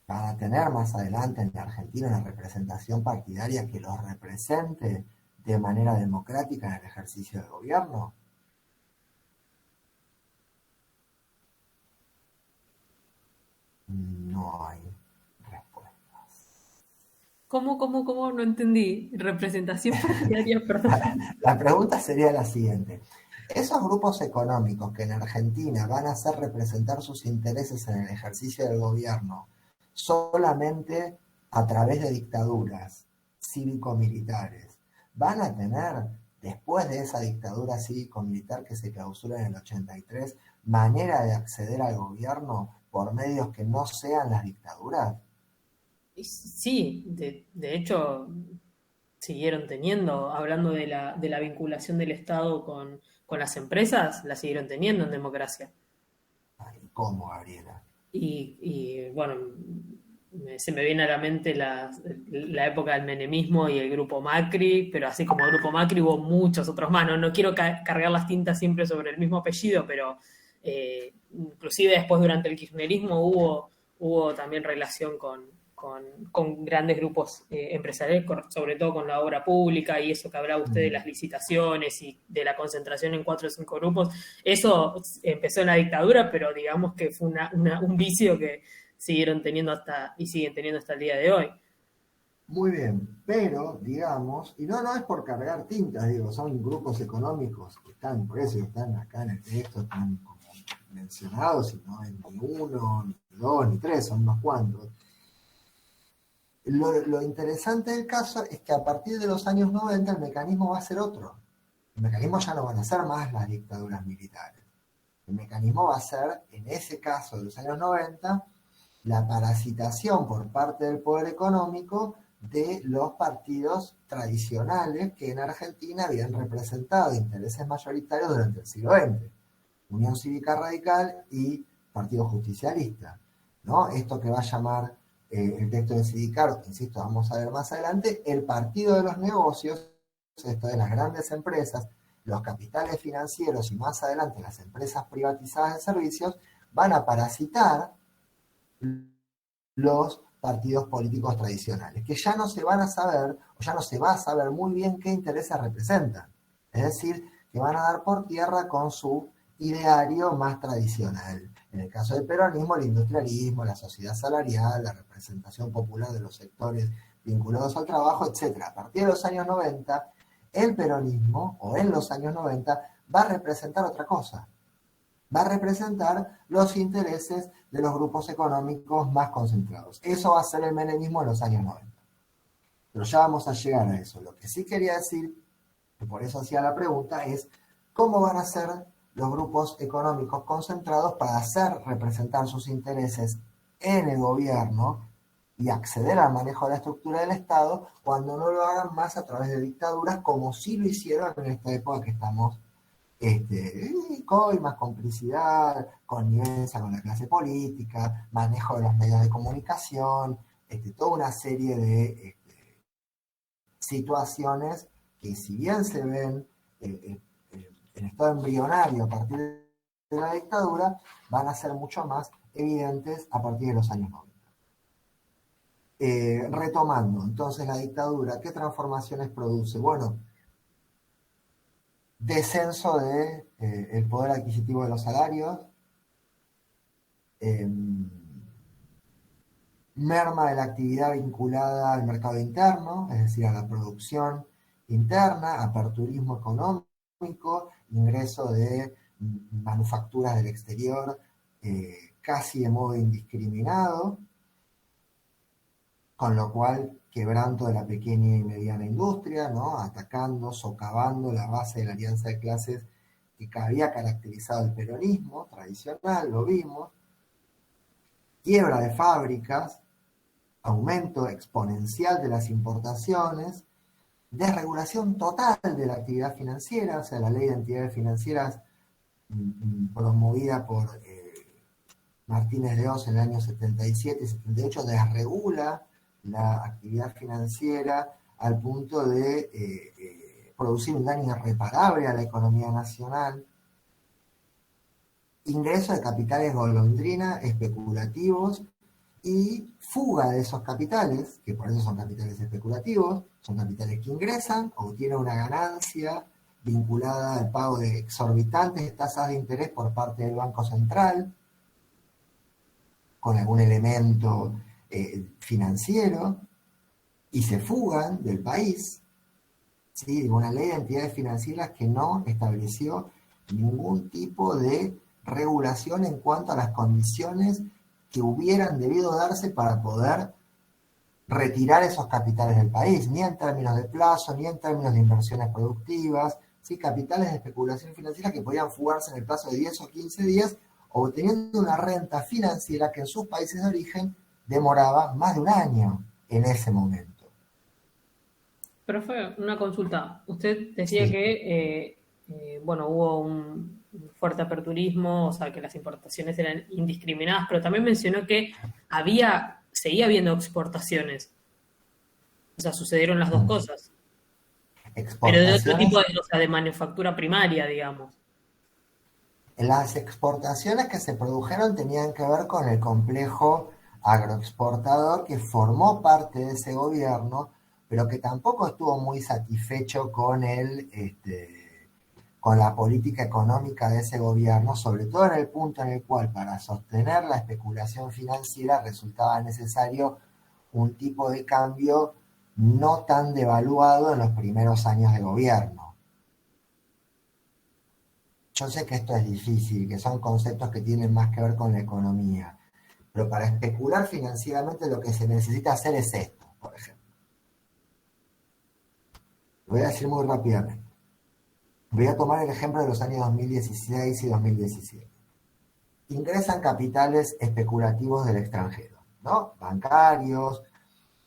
Van a tener más adelante en la Argentina una representación partidaria que los represente de manera democrática en el ejercicio del gobierno. No hay respuestas. ¿Cómo? No entendí. Representación partidaria, perdón. La pregunta sería la siguiente. Esos grupos económicos que en Argentina van a hacer representar sus intereses en el ejercicio del gobierno solamente a través de dictaduras cívico-militares, ¿van a tener después de esa dictadura cívico-militar que se clausuró en el 83, manera de acceder al gobierno por medios que no sean las dictaduras? Y sí, de hecho, siguieron teniendo, hablando de la vinculación del Estado con las empresas, la siguieron teniendo en democracia. Ay, ¿cómo, Gabriela? Bueno, se me viene a la mente la época del menemismo y el grupo Macri, pero así como el grupo Macri hubo muchos otros más. No quiero cargar las tintas siempre sobre el mismo apellido, pero inclusive después durante el kirchnerismo hubo también relación con grandes grupos empresariales, sobre todo con la obra pública y eso que hablaba usted de las licitaciones y de la concentración en 4 o 5 grupos. Eso empezó en la dictadura, pero digamos que fue un vicio que siguieron teniendo y siguen teniendo hasta el día de hoy. Muy bien, pero digamos, y no es por cargar tintas, digo, son grupos económicos que están, por eso están acá en el texto, están como mencionados, y no es ni uno, ni dos, ni tres, son unos cuantos. Lo interesante del caso es que a partir de los años 90 el mecanismo va a ser otro. El mecanismo ya no van a ser más las dictaduras militares. El mecanismo va a ser, en ese caso de los años 90, la parasitación por parte del poder económico de los partidos tradicionales que en Argentina habían representado intereses mayoritarios durante el siglo XX. Unión Cívica Radical y Partido Justicialista, ¿no? Esto que va a llamar el texto de Sidicaro, que insisto, vamos a ver más adelante, el partido de los negocios, esto de las grandes empresas, los capitales financieros y más adelante las empresas privatizadas de servicios, van a parasitar los partidos políticos tradicionales, que ya no se van a saber, o ya no se va a saber muy bien qué intereses representan. Es decir, que van a dar por tierra con su ideario más tradicional. En el caso del peronismo, el industrialismo, la sociedad salarial, la representación popular de los sectores vinculados al trabajo, etc. A partir de los años 90, el peronismo, o en los años 90, va a representar otra cosa. Va a representar los intereses de los grupos económicos más concentrados. Eso va a ser el menemismo en los años 90. Pero ya vamos a llegar a eso. Lo que sí quería decir, y por eso hacía la pregunta, es cómo van a ser los grupos económicos concentrados para hacer representar sus intereses en el gobierno y acceder al manejo de la estructura del Estado cuando no lo hagan más a través de dictaduras, como sí lo hicieron en esta época que estamos con más complicidad, connivencia con la clase política, manejo de los medios de comunicación, toda una serie de situaciones que si bien se ven en estado embrionario a partir de la dictadura, van a ser mucho más evidentes a partir de los años 90. Retomando, entonces la dictadura, ¿qué transformaciones produce? Bueno, descenso de el poder adquisitivo de los salarios, merma de la actividad vinculada al mercado interno, es decir, a la producción interna, aperturismo económico, ingreso de manufacturas del exterior casi de modo indiscriminado, con lo cual quebranto de la pequeña y mediana industria, ¿no? Atacando, socavando la base de la alianza de clases que había caracterizado el peronismo tradicional, lo vimos, quiebra de fábricas, aumento exponencial de las importaciones, desregulación total de la actividad financiera, o sea, la ley de entidades financieras promovida por Martínez de Oz en el año 77 y 78 desregula la actividad financiera al punto de producir un daño irreparable a la economía nacional. Ingreso de capitales golondrina especulativos y fuga de esos capitales, que por eso son capitales especulativos, son capitales que ingresan, obtienen una ganancia vinculada al pago de exorbitantes tasas de interés por parte del Banco Central, con algún elemento financiero, y se fugan del país, ¿sí? Una ley de entidades financieras que no estableció ningún tipo de regulación en cuanto a las condiciones que hubieran debido darse para poder retirar esos capitales del país, ni en términos de plazo, ni en términos de inversiones productivas, ¿sí? Capitales de especulación financiera que podían fugarse en el plazo de 10 o 15 días, obteniendo una renta financiera que en sus países de origen demoraba más de un año en ese momento. Profe, una consulta. Usted decía Sí. que, bueno, hubo un fuerte aperturismo, o sea, que las importaciones eran indiscriminadas, pero también mencionó que seguía habiendo exportaciones. O sea, sucedieron las dos Mm. cosas, pero de otro tipo Exportaciones, de, o sea, de manufactura primaria, digamos. las exportaciones que se produjeron tenían que ver con el complejo agroexportador que formó parte de ese gobierno, pero que tampoco estuvo muy satisfecho con con la política económica de ese gobierno, sobre todo en el punto en el cual para sostener la especulación financiera resultaba necesario un tipo de cambio no tan devaluado en los primeros años de gobierno. Yo sé que esto es difícil, que son conceptos que tienen más que ver con la economía, pero para especular financieramente lo que se necesita hacer es esto, por ejemplo. Lo voy a decir muy rápidamente. Voy a tomar el ejemplo de los años 2016 y 2017. Ingresan capitales especulativos del extranjero, ¿no? Bancarios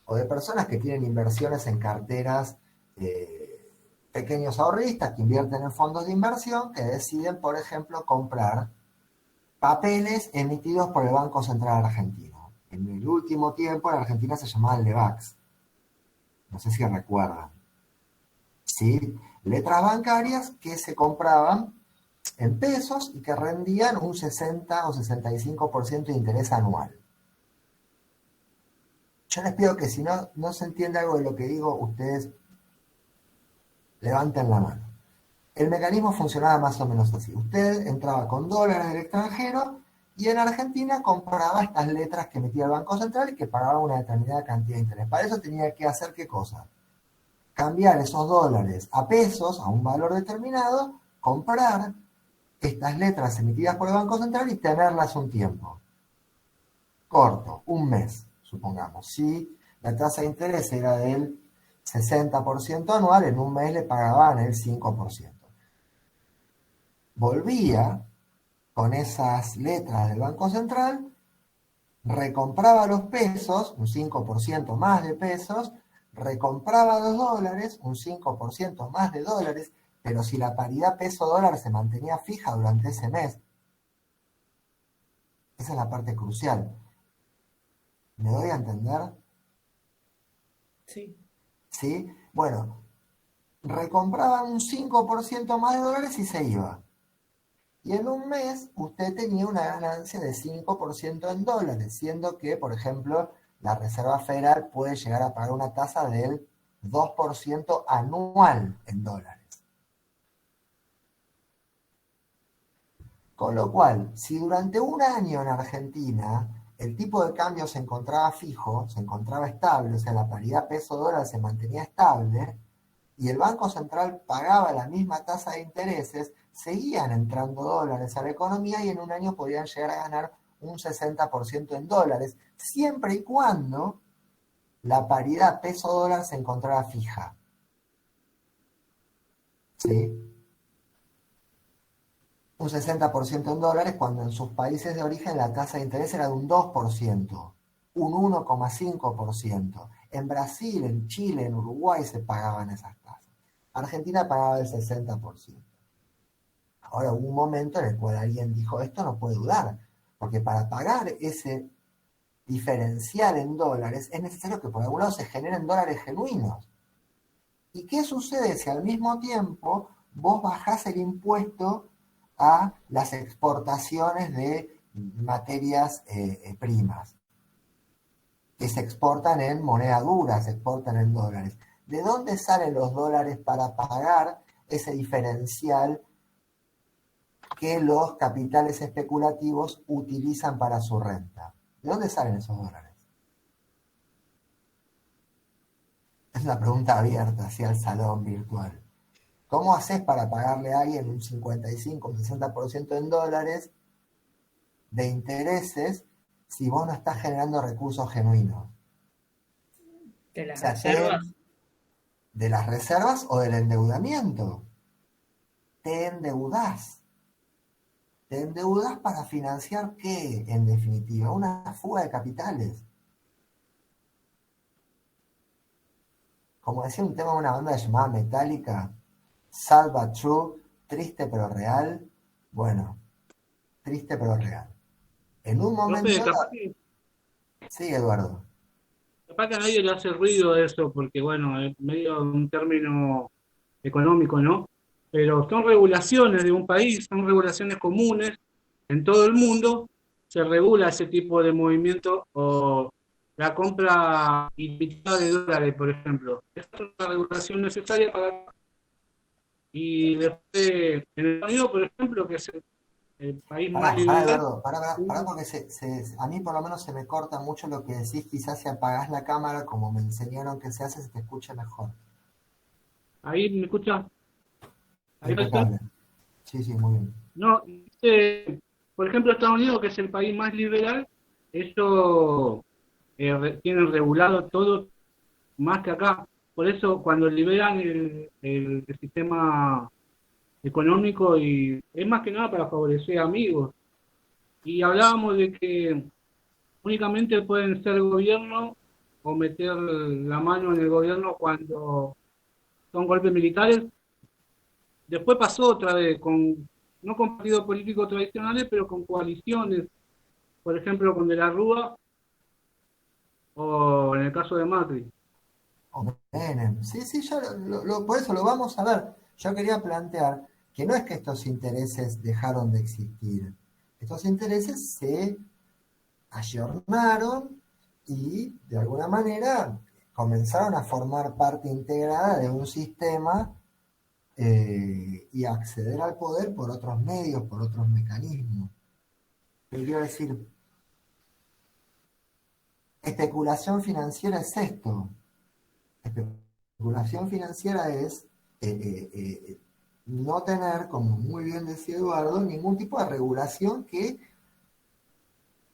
o de personas que tienen inversiones en carteras, pequeños ahorristas que invierten en fondos de inversión que deciden, por ejemplo, comprar papeles emitidos por el Banco Central Argentino. En el último tiempo en Argentina se llamaba el LEVAX. No sé si recuerdan. ¿Sí? Letras bancarias que se compraban en pesos y que rendían un 60 o 65% de interés anual. Yo les pido que si no se entiende algo de lo que digo, ustedes levanten la mano. El mecanismo funcionaba más o menos así. Usted entraba con dólares del extranjero y en Argentina compraba estas letras que emitía el Banco Central y que pagaba una determinada cantidad de interés. Para eso tenía que hacer ¿qué cosa? Cambiar esos dólares a pesos, a un valor determinado, comprar estas letras emitidas por el Banco Central y tenerlas un tiempo corto, un mes, supongamos. Si la tasa de interés era del 60% anual, en un mes le pagaban el 5%. Volvía con esas letras del Banco Central, recompraba los pesos, un 5% más de pesos, recompraba los dólares, un 5% más de dólares, pero si la paridad peso-dólar se mantenía fija durante ese mes, esa es la parte crucial. ¿Me doy a entender? Sí. ¿Sí? Bueno, recompraban un 5% más de dólares y se iba. Y en un mes usted tenía una ganancia de 5% en dólares, siendo que, por ejemplo, la Reserva Federal puede llegar a pagar una tasa del 2% anual en dólares. Con lo cual, si durante un año en Argentina el tipo de cambio se encontraba fijo, se encontraba estable, o sea, la paridad peso-dólar se mantenía estable, y el Banco Central pagaba la misma tasa de intereses, seguían entrando dólares a la economía y en un año podían llegar a ganar un 60% en dólares, siempre y cuando la paridad peso-dólar se encontrara fija. ¿Sí? Un 60% en dólares cuando en sus países de origen la tasa de interés era de un 2%, un 1,5%. En Brasil, en Chile, en Uruguay se pagaban esas tasas. Argentina pagaba el 60%. Ahora hubo un momento en el cual alguien dijo, esto no puede durar, porque para pagar ese diferencial en dólares es necesario que por algún lado se generen dólares genuinos. ¿Y qué sucede si al mismo tiempo vos bajás el impuesto a las exportaciones de materias primas que se exportan en moneda dura, se exportan en dólares? ¿De dónde salen los dólares para pagar ese diferencial que los capitales especulativos utilizan para su renta? ¿De dónde salen esos dólares? Es una pregunta abierta hacia el salón virtual. ¿Cómo haces para pagarle a alguien un 55 o 60% en dólares de intereses si vos no estás generando recursos genuinos? de O las sea, reservas. de las reservas o del endeudamiento. Te endeudás. Te endeudas para financiar ¿qué? En definitiva, una fuga de capitales. Como decía un tema de una banda llamada Metallica, sad but true, triste pero real. Bueno, triste pero real. En un Profe, momento, sí, Eduardo. capaz que a nadie le hace ruido eso, porque bueno, es medio un término económico, ¿no? Pero son regulaciones de un país, son regulaciones comunes en todo el mundo, se regula ese tipo de movimiento o la compra ilimitada de dólares, por ejemplo. Esa es una regulación necesaria para... Y después, en el Unido, por ejemplo, que es el país más Pará, liberal, Eduardo, pará porque a mí por lo menos se me corta mucho lo que decís, quizás si apagás la cámara, como me enseñaron que se hace, se te escucha mejor. ahí me escucha, ahí estoy. Impecable. Sí, sí, muy bien. No, por ejemplo, Estados Unidos, que es el país más liberal, ellos tienen regulado todo más que acá. Por eso, cuando liberan el sistema económico, y es más que nada para favorecer amigos. Y hablábamos de que únicamente pueden ser gobierno o meter la mano en el gobierno cuando son golpes militares. Después pasó otra vez, no con partidos políticos tradicionales, pero con coaliciones, por ejemplo, con De la Rúa o en el caso de Macri. O Menem. Sí, sí, ya por eso lo vamos a ver. Yo quería plantear que no es que estos intereses dejaron de existir. Estos intereses se ayornaron y de alguna manera comenzaron a formar parte integrada de un sistema y acceder al poder por otros medios, por otros mecanismos. Pero quiero decir, especulación financiera es esto. Especulación financiera es no tener, como muy bien decía Eduardo, ningún tipo de regulación que,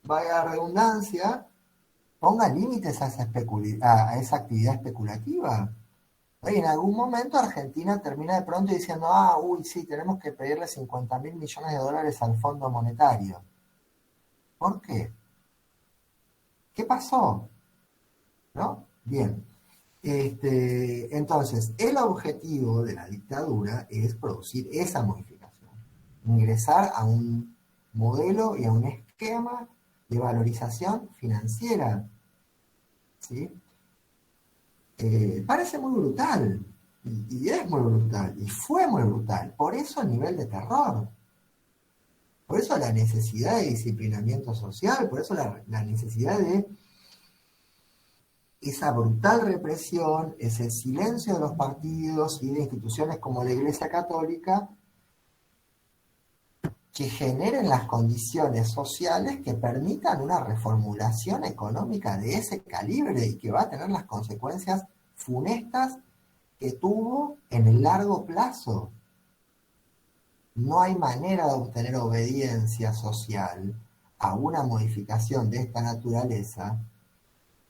vaya a redundancia, ponga límites a a esa actividad especulativa. Oye, en algún momento Argentina termina de pronto diciendo, uy, sí, tenemos que pedirle 50.000 millones de dólares al Fondo Monetario. ¿Por qué? ¿Qué pasó? ¿No? Bien. Entonces, el objetivo de la dictadura es producir esa modificación, ingresar a un modelo y a un esquema de valorización financiera, ¿sí? Parece muy brutal, y es muy brutal, y fue muy brutal, por eso el nivel de terror, por eso la necesidad de disciplinamiento social, por eso la necesidad de esa brutal represión, ese silencio de los partidos y de instituciones como la Iglesia Católica, que generen las condiciones sociales que permitan una reformulación económica de ese calibre y que va a tener las consecuencias funestas que tuvo en el largo plazo. No hay manera de obtener obediencia social a una modificación de esta naturaleza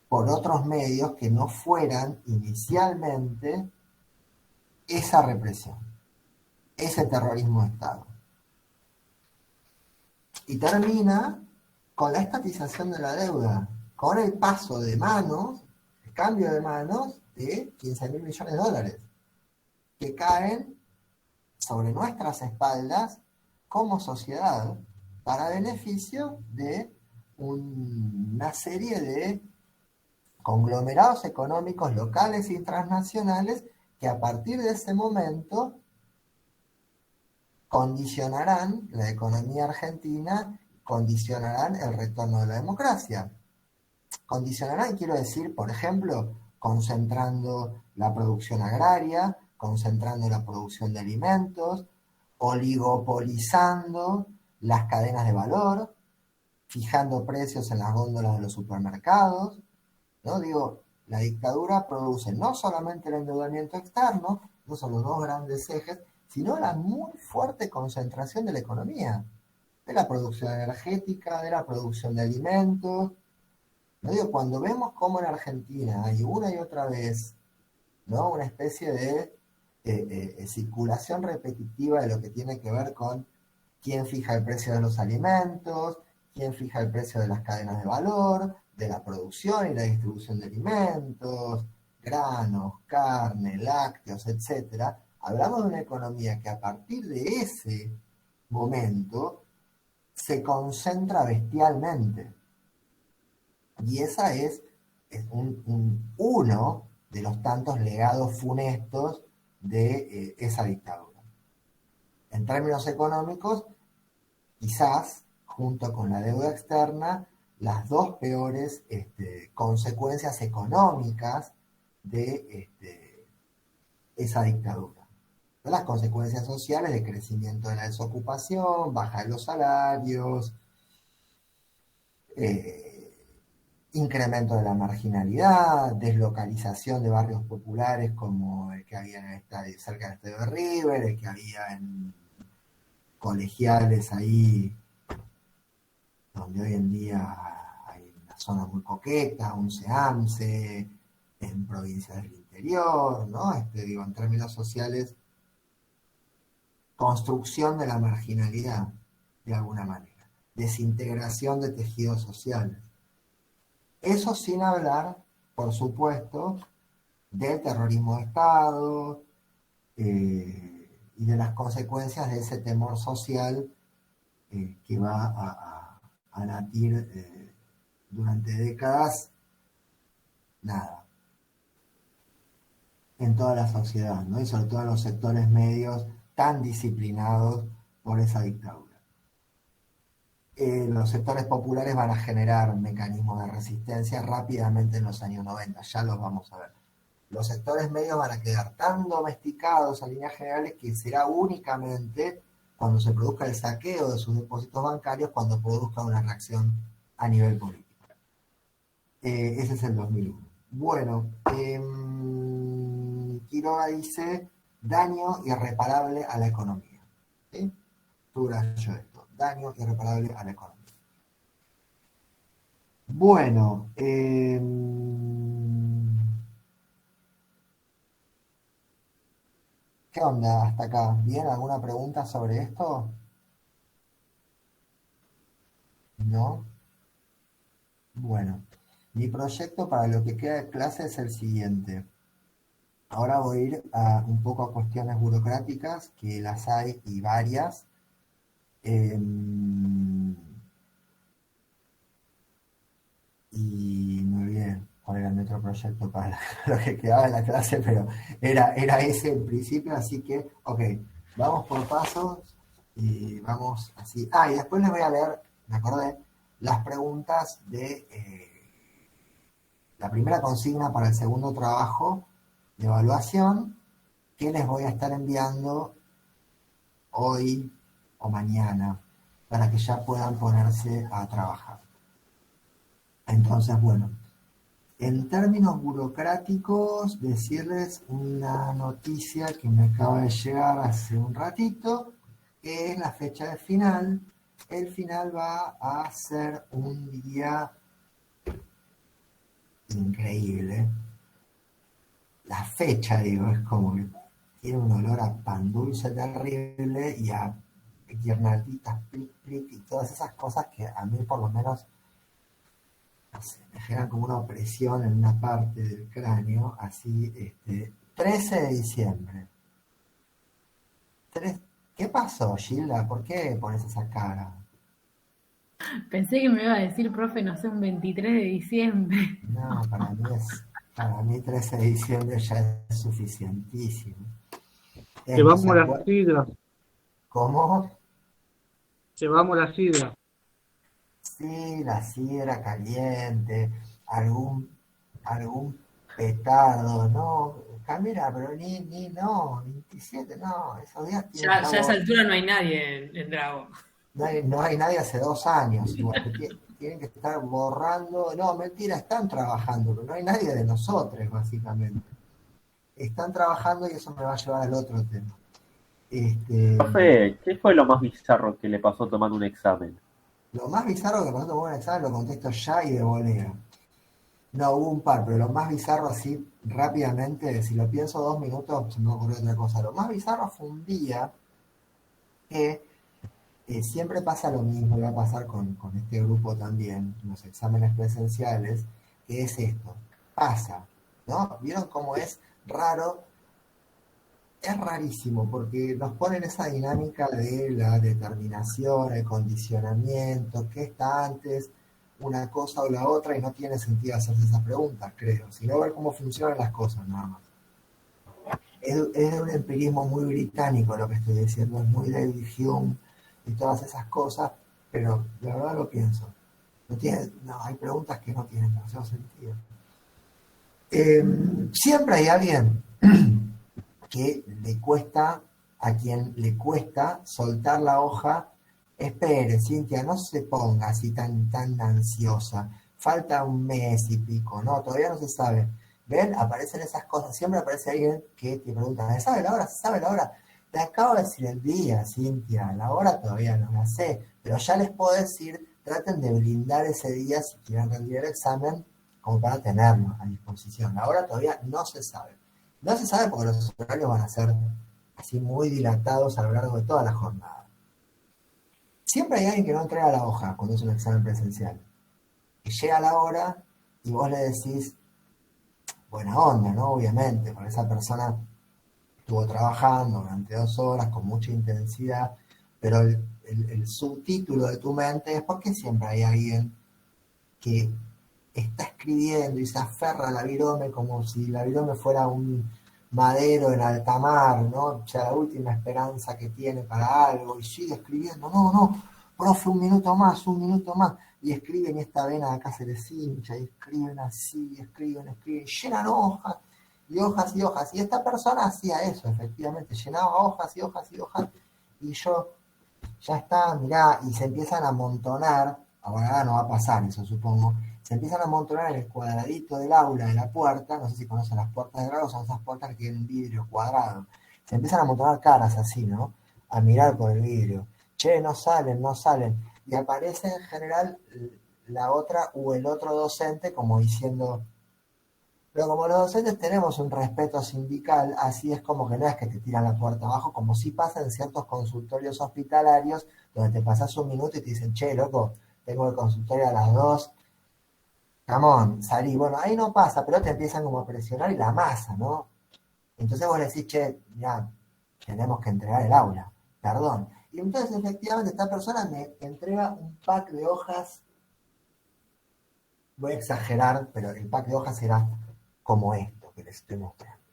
por otros medios que no fueran inicialmente esa represión, ese terrorismo de Estado. Y termina con la estatización de la deuda, con el paso de manos, el cambio de manos de 15.000 millones de dólares, que caen sobre nuestras espaldas como sociedad para beneficio de una serie de conglomerados económicos locales y transnacionales que a partir de ese momento condicionarán la economía argentina, condicionarán el retorno de la democracia. Condicionarán, quiero decir, por ejemplo, concentrando la producción agraria, concentrando la producción de alimentos, oligopolizando las cadenas de valor, fijando precios en las góndolas de los supermercados, ¿no? Digo, la dictadura produce no solamente el endeudamiento externo, no son los dos grandes ejes, sino la muy fuerte concentración de la economía, de la producción energética, de la producción de alimentos, No digo, cuando vemos cómo en Argentina hay una y otra vez, ¿no? Una especie de circulación repetitiva de lo que tiene que ver con quién fija el precio de los alimentos, quién fija el precio de las cadenas de valor, de la producción y la distribución de alimentos, granos, carne, lácteos, etcétera. Hablamos de una economía que a partir de ese momento se concentra bestialmente. Y esa es uno de los tantos legados funestos de esa dictadura. En términos económicos, quizás, junto con la deuda externa, las dos peores consecuencias económicas de esa dictadura. Las consecuencias sociales de crecimiento de la desocupación, baja de los salarios, incremento de la marginalidad, deslocalización de barrios populares como el que había en el estadio, cerca del estadio de River, el que había en Colegiales ahí, donde hoy en día hay una zona muy coqueta, un SEAMSE, en provincias del interior, ¿no? Digo, en términos sociales, construcción de la marginalidad, de alguna manera, desintegración de tejidos sociales. Eso sin hablar, por supuesto, del terrorismo de Estado y de las consecuencias de ese temor social que va a natir durante décadas, nada, en toda la sociedad, ¿no? Y sobre todo en los sectores medios tan disciplinados por esa dictadura. Los sectores populares van a generar mecanismos de resistencia rápidamente en los años 90, ya los vamos a ver. Los sectores medios van a quedar tan domesticados a líneas generales que será únicamente cuando se produzca el saqueo de sus depósitos bancarios, cuando produzca una reacción a nivel político. Ese es el 2001. Bueno, Quiroga dice daño irreparable a la economía. ¿Sí? Subrayo esto, daño irreparable a la economía. Bueno, ¿qué onda hasta acá? ¿Bien? ¿Alguna pregunta sobre esto? ¿No? Bueno, mi proyecto para lo que queda de clase es el siguiente. Ahora voy a ir un poco a cuestiones burocráticas, que las hay y varias. Y me olvidé cuál era el otro proyecto para lo que quedaba de la clase, pero era ese en principio, así que, ok, vamos por pasos y vamos así. Y después les voy a leer, me acordé, las preguntas de la primera consigna para el segundo trabajo de evaluación que les voy a estar enviando hoy o mañana para que ya puedan ponerse a trabajar. Entonces, bueno, en términos burocráticos, decirles una noticia que me acaba de llegar hace un ratito, que es la fecha de final. El final va a ser un día increíble. La fecha, digo, es como que tiene un olor a pan dulce terrible y a guirnalditas, plic, plic, y todas esas cosas que a mí por lo menos me generan como una opresión en una parte del cráneo, así, 13 de diciembre. ¿Qué pasó, Gilda? ¿Por qué pones esa cara? Pensé que me iba a decir, profe, no sé, un 23 de diciembre. No, para mí 13 de diciembre ya es suficientísimo. Llevamos las sidras. ¿Cómo? Llevamos la sidra. Sí, la sidra caliente, algún petardo, ¿no? Mira, pero ni 27, no, esos días ya a esa altura no hay nadie en Drago. No hay nadie hace 2 años, igual, tienen que estar borrando, no, mentira, están trabajando, pero no hay nadie de nosotros, básicamente. Están trabajando y eso me va a llevar al otro tema. Profe, ¿qué fue lo más bizarro que le pasó tomando un examen? Lo más bizarro que pasó tomando un examen lo contesto ya y de volea. No, hubo un par, pero lo más bizarro así, rápidamente, si lo pienso 2 minutos, se me ocurrió otra cosa. Lo más bizarro fue un día que siempre pasa lo mismo, y va a pasar con este grupo también, los exámenes presenciales, que es esto, pasa, ¿no? ¿Vieron cómo es raro? Es rarísimo porque nos ponen esa dinámica de la determinación, el condicionamiento, qué está antes, una cosa o la otra, y no tiene sentido hacerse esas preguntas, creo, sino ver cómo funcionan las cosas, nada más. Es de un empirismo muy británico lo que estoy diciendo, es muy David Hume y todas esas cosas, pero la verdad lo pienso. No, hay preguntas que no tienen demasiado sentido. Siempre hay alguien que le cuesta, a quien le cuesta soltar la hoja. Espere, Cintia, no se ponga así tan ansiosa. Falta un mes y pico, ¿no? Todavía no se sabe. ¿Ven? Aparecen esas cosas. Siempre aparece alguien que te pregunta, ¿se sabe la hora? ¿Se sabe la hora? Te acabo de decir el día, Cintia. La hora todavía no la sé. Pero ya les puedo decir, traten de blindar ese día si quieren rendir el examen, como para tenerlo a disposición. La hora todavía no se sabe. No se sabe porque los horarios van a ser así muy dilatados a lo largo de toda la jornada. Siempre hay alguien que no entrega la hoja cuando es un examen presencial. Que llega la hora y vos le decís, buena onda, ¿no? Obviamente, porque esa persona estuvo trabajando durante 2 horas con mucha intensidad, pero el subtítulo de tu mente es porque siempre hay alguien que está escribiendo y se aferra a la virome como si la virome fuera un madero en alta mar, ¿no? O sea, la última esperanza que tiene para algo, y sigue escribiendo, no, profe, un minuto más, y escriben y esta vena de acá se les hincha, y escriben así, escriben, llenan hojas, y hojas, y esta persona hacía eso, efectivamente, llenaba hojas, y yo, ya está, mirá, y se empiezan a amontonar, ahora no va a pasar eso, supongo, se empiezan a amontonar en el cuadradito del aula de la puerta, no sé si conocen las puertas de grado, son esas puertas que tienen un vidrio cuadrado, se empiezan a amontonar caras así, ¿no? A mirar por el vidrio, che, no salen, y aparece en general la otra o el otro docente como diciendo, pero como los docentes tenemos un respeto sindical, así es como que no es que te tiran la puerta abajo, como si pasa en ciertos consultorios hospitalarios, donde te pasas un minuto y te dicen, che, loco, tengo el consultorio a las 2, camón, salí. Bueno, ahí no pasa, pero te empiezan como a presionar y la masa, ¿no? Entonces vos le decís, che, ya, tenemos que entregar el aula, perdón. Y entonces efectivamente esta persona me entrega un pack de hojas, voy a exagerar, pero el pack de hojas será como esto que les estoy mostrando.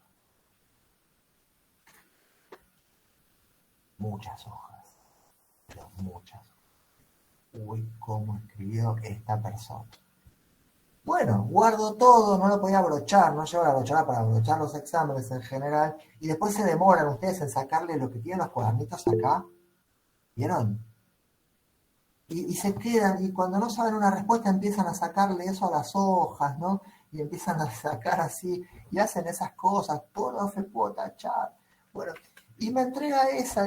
Muchas hojas, pero muchas. Uy, cómo escribió esta persona. Bueno, guardo todo, no lo podía abrochar, no llevo la brochadora para abrochar los exámenes en general, y después se demoran ustedes en sacarle lo que tienen los cuadernitos acá, ¿vieron? Y se quedan, y cuando no saben una respuesta empiezan a sacarle eso a las hojas, ¿no? Y empiezan a sacar así, y hacen esas cosas, profe, puedo tachar. Bueno, y me entrega esa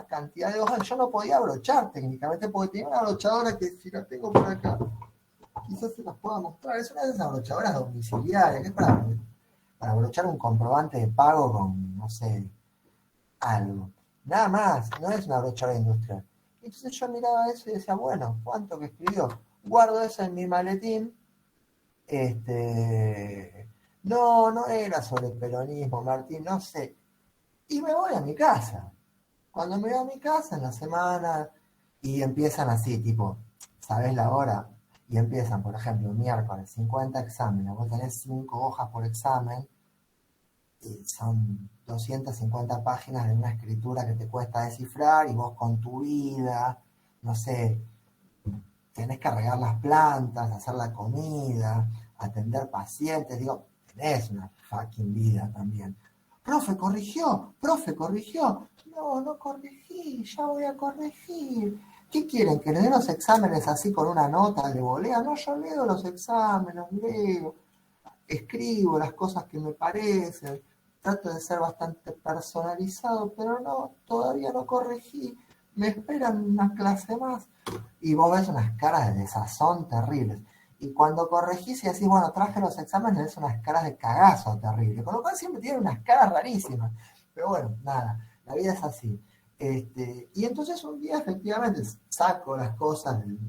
cantidad de hojas, yo no podía abrochar técnicamente, porque tenía una abrochadora que si la tengo por acá, quizás se las pueda mostrar. Es una de esas abrochadoras domiciliarias, que es para abrochar un comprobante de pago con, no sé, algo. Nada más, no es una abrochadora industrial. Entonces yo miraba eso y decía, bueno, ¿cuánto que escribió? Guardo eso en mi maletín. No era sobre el peronismo, Martín, no sé. Y me voy a mi casa. Cuando me voy a mi casa en la semana y empiezan así, tipo, ¿sabés la hora? Y empiezan, por ejemplo, miércoles, 50 exámenes, vos tenés 5 hojas por examen, y son 250 páginas de una escritura que te cuesta descifrar, y vos con tu vida, no sé, tenés que regar las plantas, hacer la comida, atender pacientes, digo, tenés una fucking vida también. Profe, corrigió. No corregí, ya voy a corregir. ¿Qué quieren? ¿Que le den los exámenes así con una nota de volea? No, yo leo los exámenes, escribo las cosas que me parecen, trato de ser bastante personalizado, pero no, todavía no corregí, me esperan una clase más. Y vos ves unas caras de desazón terribles. Y cuando corregís y decís, bueno, traje los exámenes, es unas caras de cagazo terrible. Con lo cual siempre tienen unas caras rarísimas. Pero bueno, nada, la vida es así. Y entonces un día efectivamente saco las cosas del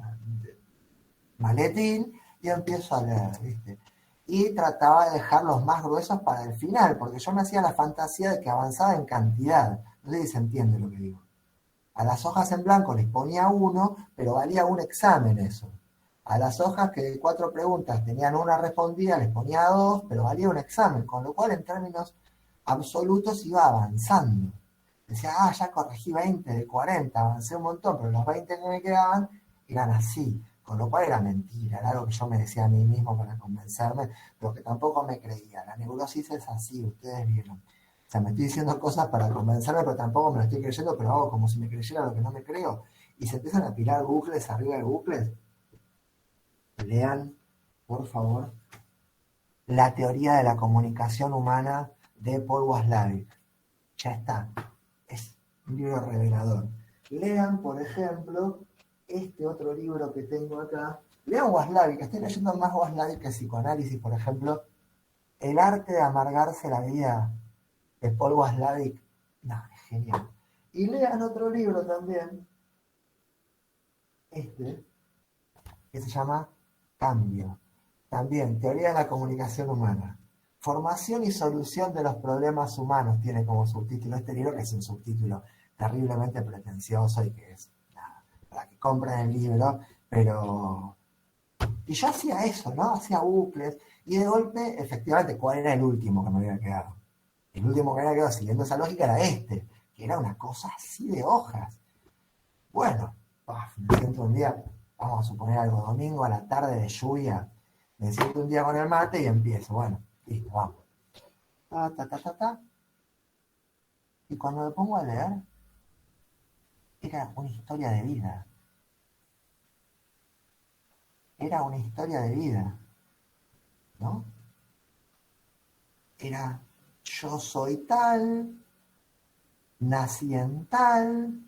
maletín y empiezo a leer, ¿viste? Y trataba de dejar los más gruesos para el final, porque yo me hacía la fantasía de que avanzaba en cantidad. No sé si se entiende lo que digo. A las hojas en blanco les ponía 1, pero valía un examen eso. A las hojas que de 4 preguntas tenían una respondida les ponía 2, pero valía un examen, con lo cual en términos absolutos iba avanzando. Decía, ya corregí 20 de 40, avancé un montón, pero los 20 que me quedaban eran así, con lo cual era mentira, era algo que yo me decía a mí mismo para convencerme, pero que tampoco me creía. La neurosis es así, ustedes vieron. O sea, me estoy diciendo cosas para convencerme, pero tampoco me lo estoy creyendo, pero hago como si me creyera lo que no me creo. Y se empiezan a apilar bucles arriba de bucles. Lean, por favor, La teoría de la comunicación humana de Paul Watzlawick. Ya está. Es un libro revelador. Lean, por ejemplo, este otro libro que tengo acá. Lean Watzlawick. Estoy leyendo más Watzlawick que psicoanálisis, por ejemplo. El arte de amargarse la vida de Paul Watzlawick. No, es genial. Y lean otro libro también. Que se llama Cambio. También, teoría de la comunicación humana. Formación y solución de los problemas humanos tiene como subtítulo este libro, que es un subtítulo terriblemente pretencioso y que es nada, para que compren el libro, pero... Y yo hacía eso, ¿no? Hacía bucles, y de golpe, efectivamente, ¿cuál era el último que me había quedado? El último que me había quedado siguiendo esa lógica era que era una cosa así de hojas. Bueno, me siento un día, vamos a suponer algo, domingo a la tarde de lluvia, me siento un día con el mate y empiezo, bueno, listo, vamos. Y cuando me pongo a leer, era una historia de vida. Era una historia de vida, ¿no? Era, yo soy tal, nací en tal,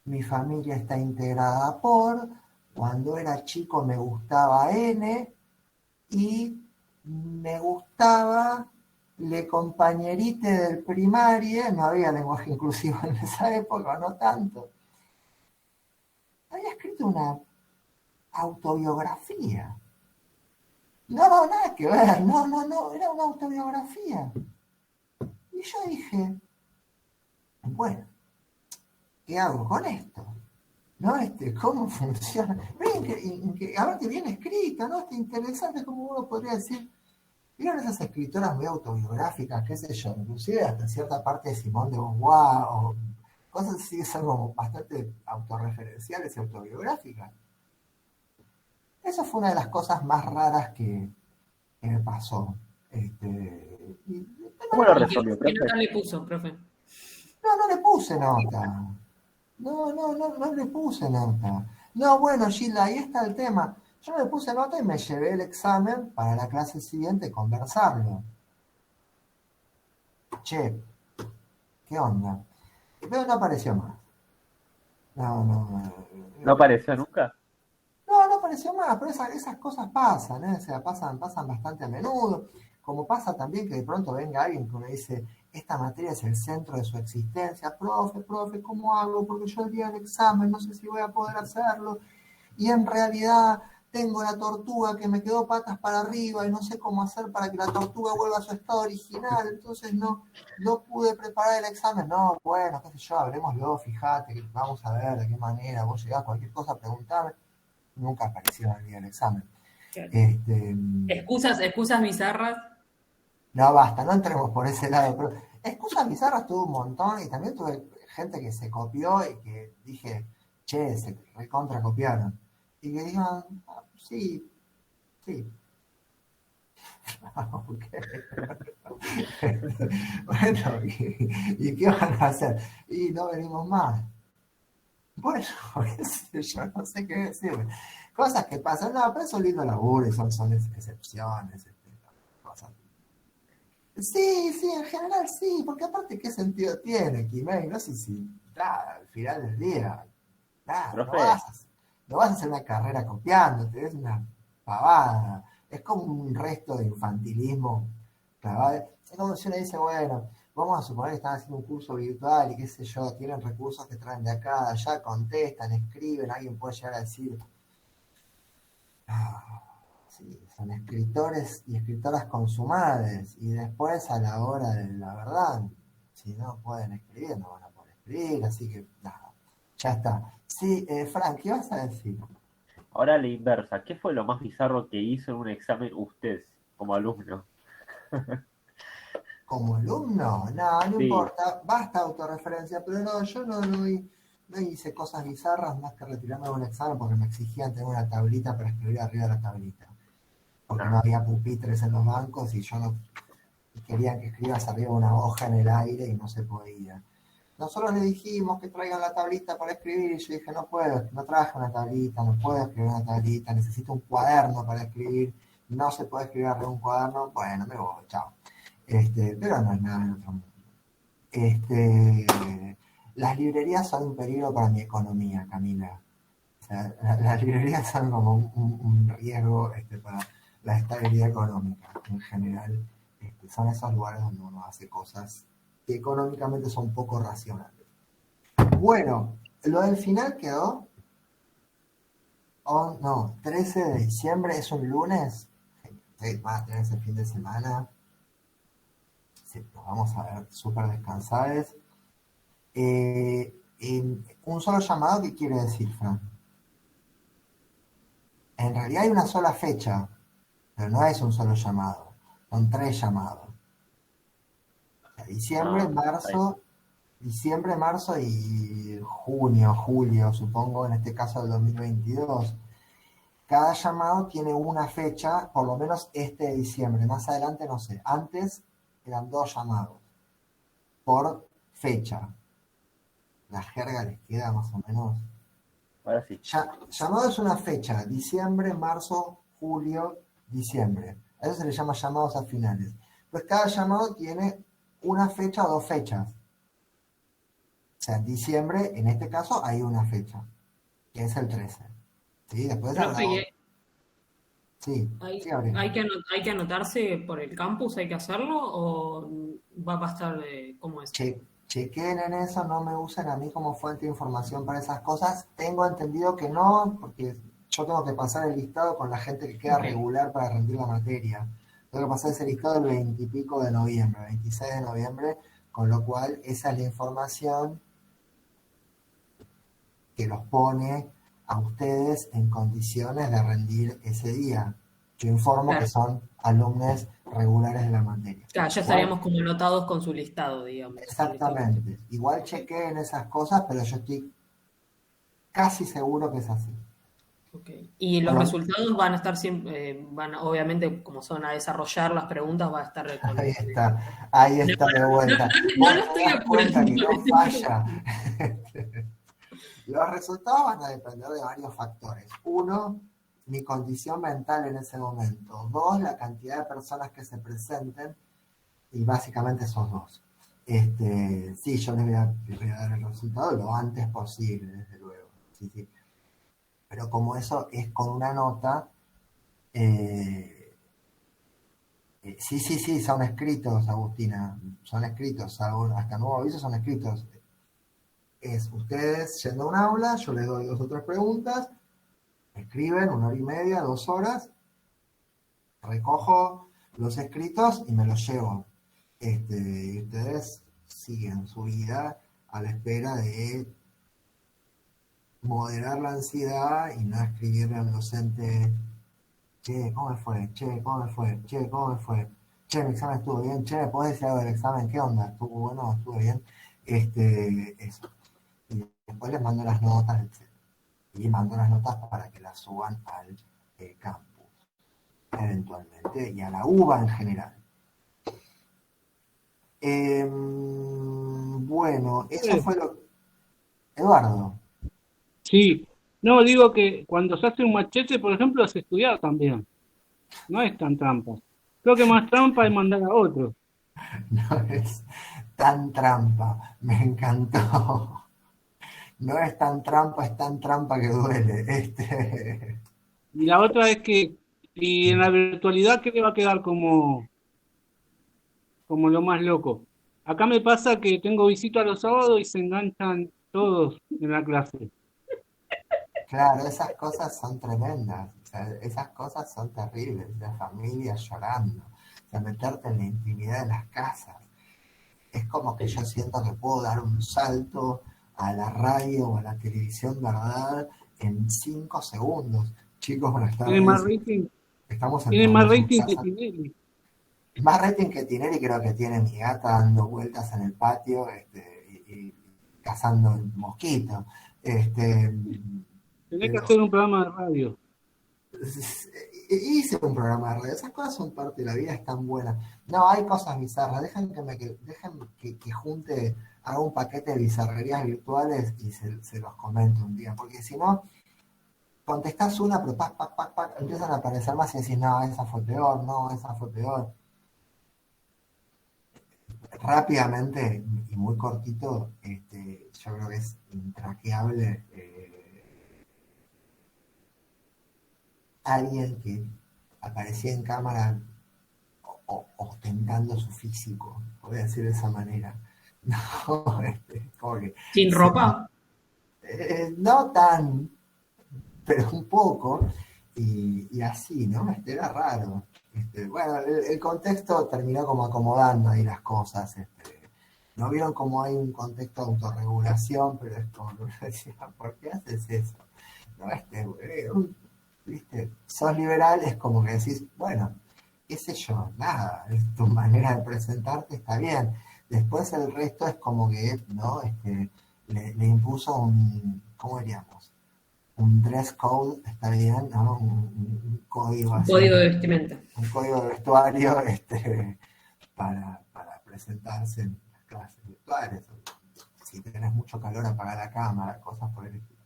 mi familia está integrada por, cuando era chico me gustaba N, y me gustaba le compañerite del primaria, no había lenguaje inclusivo en esa época, no tanto. Había escrito una autobiografía. No, nada que ver, no, era una autobiografía. Y yo dije, bueno, ¿qué hago con esto? ¿No? ¿Cómo funciona? A ver, que bien escrita, ¿no? Interesante, como uno podría decir. ¿Vieron esas escritoras muy autobiográficas, qué sé yo? Inclusive hasta cierta parte de Simone de Beauvoir, o cosas así que son como bastante autorreferenciales y autobiográficas. Eso fue una de las cosas más raras que me pasó. ¿Cómo lo resolvió, ¿Qué profe? nota le puso, profe? No le puse nota. No le puse nota. No, bueno, Gilda, ahí está el tema. Yo no le puse nota y me llevé el examen para la clase siguiente conversarlo. Che, ¿qué onda? Pero no apareció más. ¿No apareció nunca? No apareció más, pero esas cosas pasan, ¿eh? O sea, pasan bastante a menudo. Como pasa también que de pronto venga alguien que me dice, esta materia es el centro de su existencia. Profe, ¿cómo hago? Porque yo el día del examen no sé si voy a poder hacerlo. Y en realidad tengo la tortuga que me quedó patas para arriba y no sé cómo hacer para que la tortuga vuelva a su estado original. Entonces no pude preparar el examen. No, bueno, qué sé yo, hablemoslo, fíjate, vamos a ver de qué manera. Vos llegás, cualquier cosa, preguntame. Nunca apareció en el día del examen. Excusas bizarras. No, basta, no entremos por ese lado, pero excusas bizarras tuve un montón y también tuve gente que se copió y que dije, che, se recontra copiaron. Y que digan, sí. Bueno, ¿y qué van a hacer? Y no venimos más. Bueno, yo no sé qué decir. Cosas que pasan, no, pero eso es lindo laburo y son excepciones, cosas. Sí, en general sí, porque aparte, ¿qué sentido tiene, Kimei? No sé si, al final del día, no vas a hacer una carrera copiando, te ves una pavada. Es como un resto de infantilismo clavado. Es como si uno dice, bueno, vamos a suponer que están haciendo un curso virtual y qué sé yo, tienen recursos que traen de acá, de allá, contestan, escriben, alguien puede llegar a decir, sí, son escritores y escritoras consumades, y después a la hora de la verdad, si no pueden escribir, no van a poder escribir, así que nada, ya está. Sí, Frank, ¿qué vas a decir? Ahora la inversa, ¿qué fue lo más bizarro que hizo en un examen usted como alumno? Como alumno, no Sí. importa, basta autorreferencia, pero no, yo no hice cosas bizarras más que retirarme de un examen porque me exigían tener una tablita para escribir arriba de la tablita. Porque no había pupitres en los bancos y querían que escribas arriba una hoja en el aire y no se podía. Nosotros le dijimos que traigan la tablita para escribir y yo dije, no puedo, no traje una tablita, no puedo escribir una tablita, necesito un cuaderno para escribir, no se puede escribir arriba de un cuaderno, bueno, me voy, chao. Pero no es nada en otro mundo. Las librerías son un peligro para mi economía, Camila. O sea, las librerías son como un riesgo para la estabilidad económica en general. Son esos lugares donde uno hace cosas que económicamente son poco racionales. Bueno, lo del final quedó. Oh, no, 13 de diciembre es un lunes. Ustedes van a tener ese fin de semana. Sí, nos vamos a ver súper descansados. Un solo llamado, ¿qué quiere decir, Fran? En realidad hay una sola fecha, pero no es un solo llamado, son 3 llamados. O sea, diciembre, marzo y junio, julio, supongo, en este caso del 2022. Cada llamado tiene una fecha, por lo menos este de diciembre, más adelante no sé. Antes eran 2 llamados por fecha. La jerga les queda más o menos. Ahora sí. Llamado es una fecha, diciembre, marzo, julio, diciembre. A eso se le llama llamados a finales. Pues cada llamado tiene una fecha o 2 fechas. O sea, en diciembre, en este caso, hay una fecha, que es el 13. ¿Sí? Después Sí, Gabriel. ¿Hay que anotarse por el campus? ¿Hay que hacerlo? ¿O va a estar cómo es? Chequen en eso, no me usen a mí como fuente de información para esas cosas. Tengo entendido que no, porque yo tengo que pasar el listado con la gente que queda regular para rendir la materia. Tengo que pasar ese listado el 20 y pico de noviembre, 26 de noviembre, con lo cual esa es la información que los pone a ustedes en condiciones de rendir ese día. Yo informo que son alumnos regulares de la materia. Claro, ya estaríamos como anotados con su listado, digamos. Exactamente. Igual chequeen esas cosas, pero yo estoy casi seguro que es así. Okay. Y los resultados van a estar siempre, obviamente, como son a desarrollar las preguntas, va a estar... Ahí está de vuelta. No lo estoy apurando. Que no falla. Los resultados van a depender de varios factores. 1, mi condición mental en ese momento. 2, la cantidad de personas que se presenten. Y básicamente esos 2. Sí, yo les voy a dar el resultado lo antes posible, desde luego. Sí. Pero como eso es con una nota, sí, son escritos, Agustina. Son escritos, hasta nuevo aviso son escritos. Ustedes yendo a un aula, yo les doy 2 o 3 preguntas, escriben 1 hora y media, 2 horas, recojo los escritos y me los llevo. Y ustedes siguen su vida a la espera de moderar la ansiedad y no escribirle al docente, che, ¿cómo me fue? Che, ¿cómo me fue? Che, ¿cómo me fue? Che, mi examen estuvo bien. Che, ¿me podés decir algo del examen? ¿Qué onda? ¿Estuvo bueno? ¿Estuvo bien? Eso. Y después les mando las notas, etc. Y mando las notas para que las suban al campus, eventualmente, y a la UBA en general. Bueno, eso fue lo... Eduardo. Sí, no, digo que cuando se hace un machete, por ejemplo, se estudia también. No es tan trampa. Creo que más trampa es mandar a otro. No es tan trampa, me encantó. No es tan trampa, es tan trampa que duele. Y la otra es que Y en la virtualidad, ¿qué le va a quedar como lo más loco? Acá me pasa que tengo visita los sábados y se enganchan todos en la clase. Claro, esas cosas son tremendas, o sea, esas cosas son terribles, la familia llorando, o sea, meterte en la intimidad de las casas. Es como que yo siento que puedo dar un salto a la radio o a la televisión, ¿verdad? En 5 segundos. Chicos, buenas Tiene más tardes. rating, Estamos tiene más entrando a su rating que casa. Tinelli. Más rating que Tinelli creo que tiene mi gata dando vueltas en el patio y cazando el mosquito. Este, Tenés que pero hacer un programa de radio. hice un programa de radio, esas cosas son parte de la vida, están buenas. No, hay cosas bizarras, dejen que junte, haga un paquete de bizarrerías virtuales y se los comento un día, porque si no, contestás una, pero empiezan a aparecer más y decís, no, esa fue peor, no, esa fue peor. Rápidamente y muy cortito, yo creo que es intraqueable alguien que aparecía en cámara ostentando su físico, voy a decir de esa manera. No, como que Sin ropa. no tan, pero un poco, y así, ¿no? Era raro. Bueno, el contexto terminó como acomodando ahí las cosas. ¿No vieron cómo hay un contexto de autorregulación? Pero es como que uno decía, ¿por qué haces eso? No, ¿viste? Sos liberal, es como que decís, bueno, qué sé yo, nada, es tu manera de presentarte está bien. Después el resto es como que, ¿no? Le impuso ¿cómo diríamos? Un dress code, está bien, ¿no? Un código Un así, código de vestimenta. un código de vestuario, para presentarse en las clases virtuales. Si tenés mucho calor, apaga la cámara, cosas por el estilo.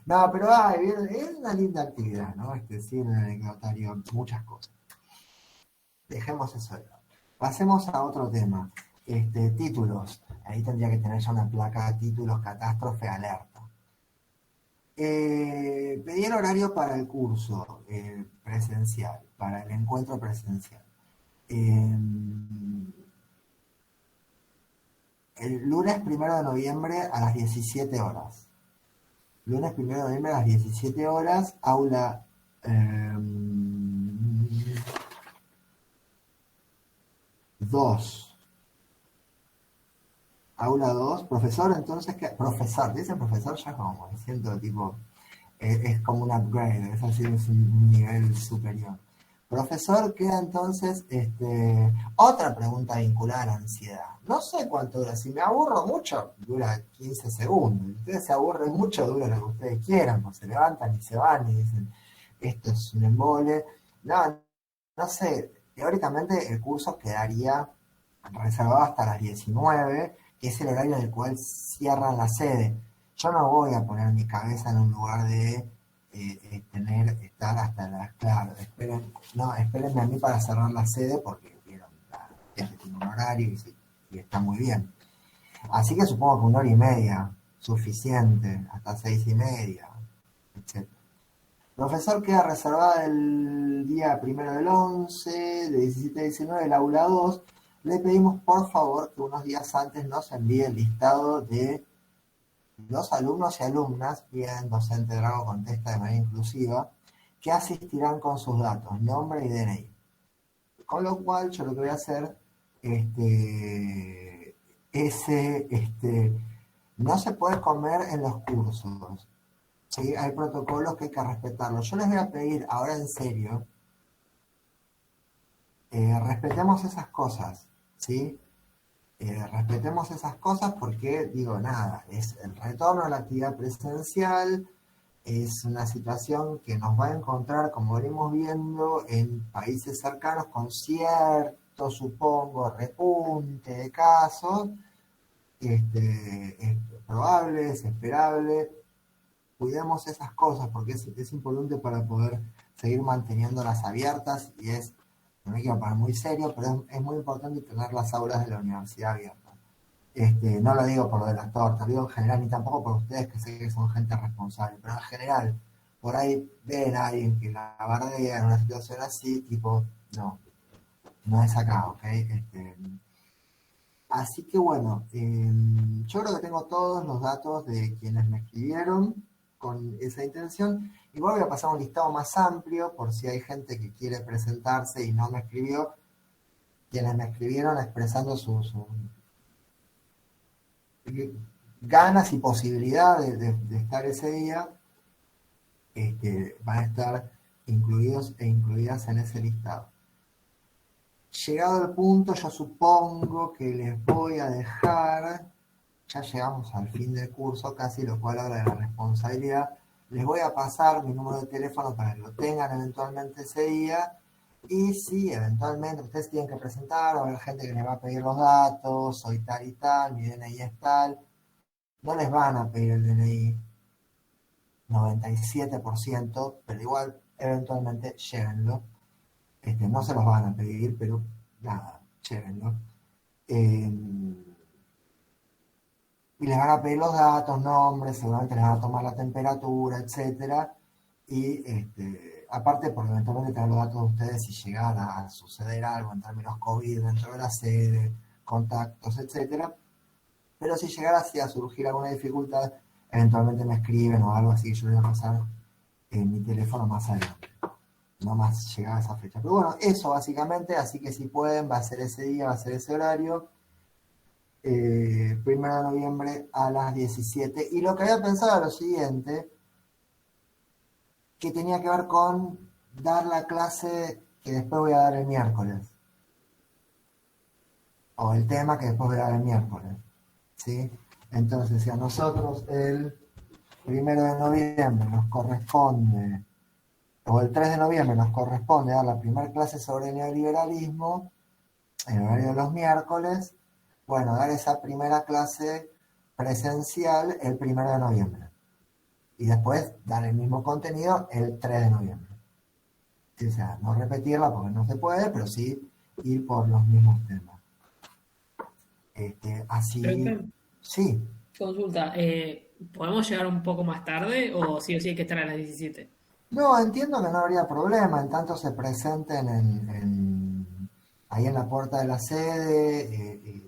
No, pero es una linda actividad, ¿no? Sí, en el anecdotario, muchas cosas. Dejemos eso de lado. Pasemos a otro tema. Títulos. Ahí tendría que tener ya una placa, títulos, catástrofe, alerta. Pedí el horario para el curso presencial, para el encuentro presencial. El lunes 1 de noviembre a las 17 horas. Lunes 1 de noviembre a las 17 horas, aula 2. Aula 2, profesor, entonces, ¿qué? Profesor, dice profesor, ya como, me siento tipo, es como un upgrade, es así, es un nivel superior. Profesor, queda entonces, otra pregunta vinculada a la ansiedad. No sé cuánto dura, si me aburro mucho, dura 15 segundos. Si ustedes se aburren mucho, dura lo que ustedes quieran, pues se levantan y se van y dicen, esto es un embole. No sé, teóricamente el curso quedaría reservado hasta las 19, que es el horario en el cual cierran la sede. Yo no voy a poner mi cabeza en un lugar de estar hasta las, claro, espérenme a mí para cerrar la sede porque vieron, tiene un horario y está muy bien. Así que supongo que 1 hora y media, suficiente, hasta 6:30, etc. Profesor, queda reservada el día 1 del 11, de 17 a 19, el aula 2. Le pedimos por favor que unos días antes nos envíe el listado de los alumnos y alumnas, bien, docente Drago contesta de manera inclusiva, que asistirán con sus datos, nombre y DNI. Con lo cual, yo lo que voy a hacer, no se puede comer en los cursos. ¿Sí? Hay protocolos que hay que respetarlos. Yo les voy a pedir, ahora en serio, respetemos esas cosas, ¿sí? Respetemos esas cosas porque, digo, nada, es el retorno a la actividad presencial, es una situación que nos va a encontrar, como venimos viendo, en países cercanos con cierto, supongo, repunte de casos, es probable, es esperable. Cuidemos esas cosas porque es importante para poder seguir manteniéndolas abiertas y no me quiero poner muy serio, pero es muy importante tener las aulas de la universidad abiertas. No lo digo por lo de las tortas, lo digo en general, ni tampoco por ustedes que sé que son gente responsable, pero en general, por ahí ven a alguien que la bardea en una situación así, tipo, no, no es acá, ¿ok? Así que bueno, yo creo que tengo todos los datos de quienes me escribieron con esa intención. Igual voy a pasar un listado más amplio por si hay gente que quiere presentarse y no me escribió. Quienes me escribieron expresando sus ganas y posibilidad de estar ese día, van a estar incluidos e incluidas en ese listado. Llegado el punto, yo supongo que les voy a dejar, ya llegamos al fin del curso casi, lo cual habla de la responsabilidad. Les voy a pasar mi número de teléfono para que lo tengan eventualmente ese día. Y si eventualmente ustedes tienen que presentar, va a haber gente que les va a pedir los datos, soy tal y tal, mi DNI es tal. No les van a pedir el DNI 97%, pero igual eventualmente llévenlo. No se los van a pedir, pero nada, llévenlo. Y les van a pedir los datos, nombres, seguramente les van a tomar la temperatura, etcétera. Y aparte, porque eventualmente tener los datos de ustedes si llegara a suceder algo en términos COVID dentro de la sede, contactos, etcétera. Pero si llegara así a surgir alguna dificultad, eventualmente me escriben o algo así, yo les voy a pasar mi teléfono más adelante. No más llegada a esa fecha. Pero bueno, eso básicamente, así que si pueden, va a ser ese día, va a ser ese horario. 1 de noviembre a las 17. Y lo que había pensado era lo siguiente, que tenía que ver con dar la clase que después voy a dar el miércoles. O el tema que después voy a dar el miércoles. ¿Sí? Entonces, si a nosotros el 1 de noviembre nos corresponde, o el 3 de noviembre nos corresponde dar la primera clase sobre neoliberalismo, en el horario de los miércoles, bueno, dar esa primera clase presencial el 1 de noviembre. Y después dar el mismo contenido el 3 de noviembre. O sea, no repetirla porque no se puede, pero sí ir por los mismos temas. Así, Profe, sí. consulta, ¿podemos llegar un poco más tarde o sí hay que estar a las 17? No, entiendo que no habría problema, en tanto se presenten ahí en la puerta de la sede.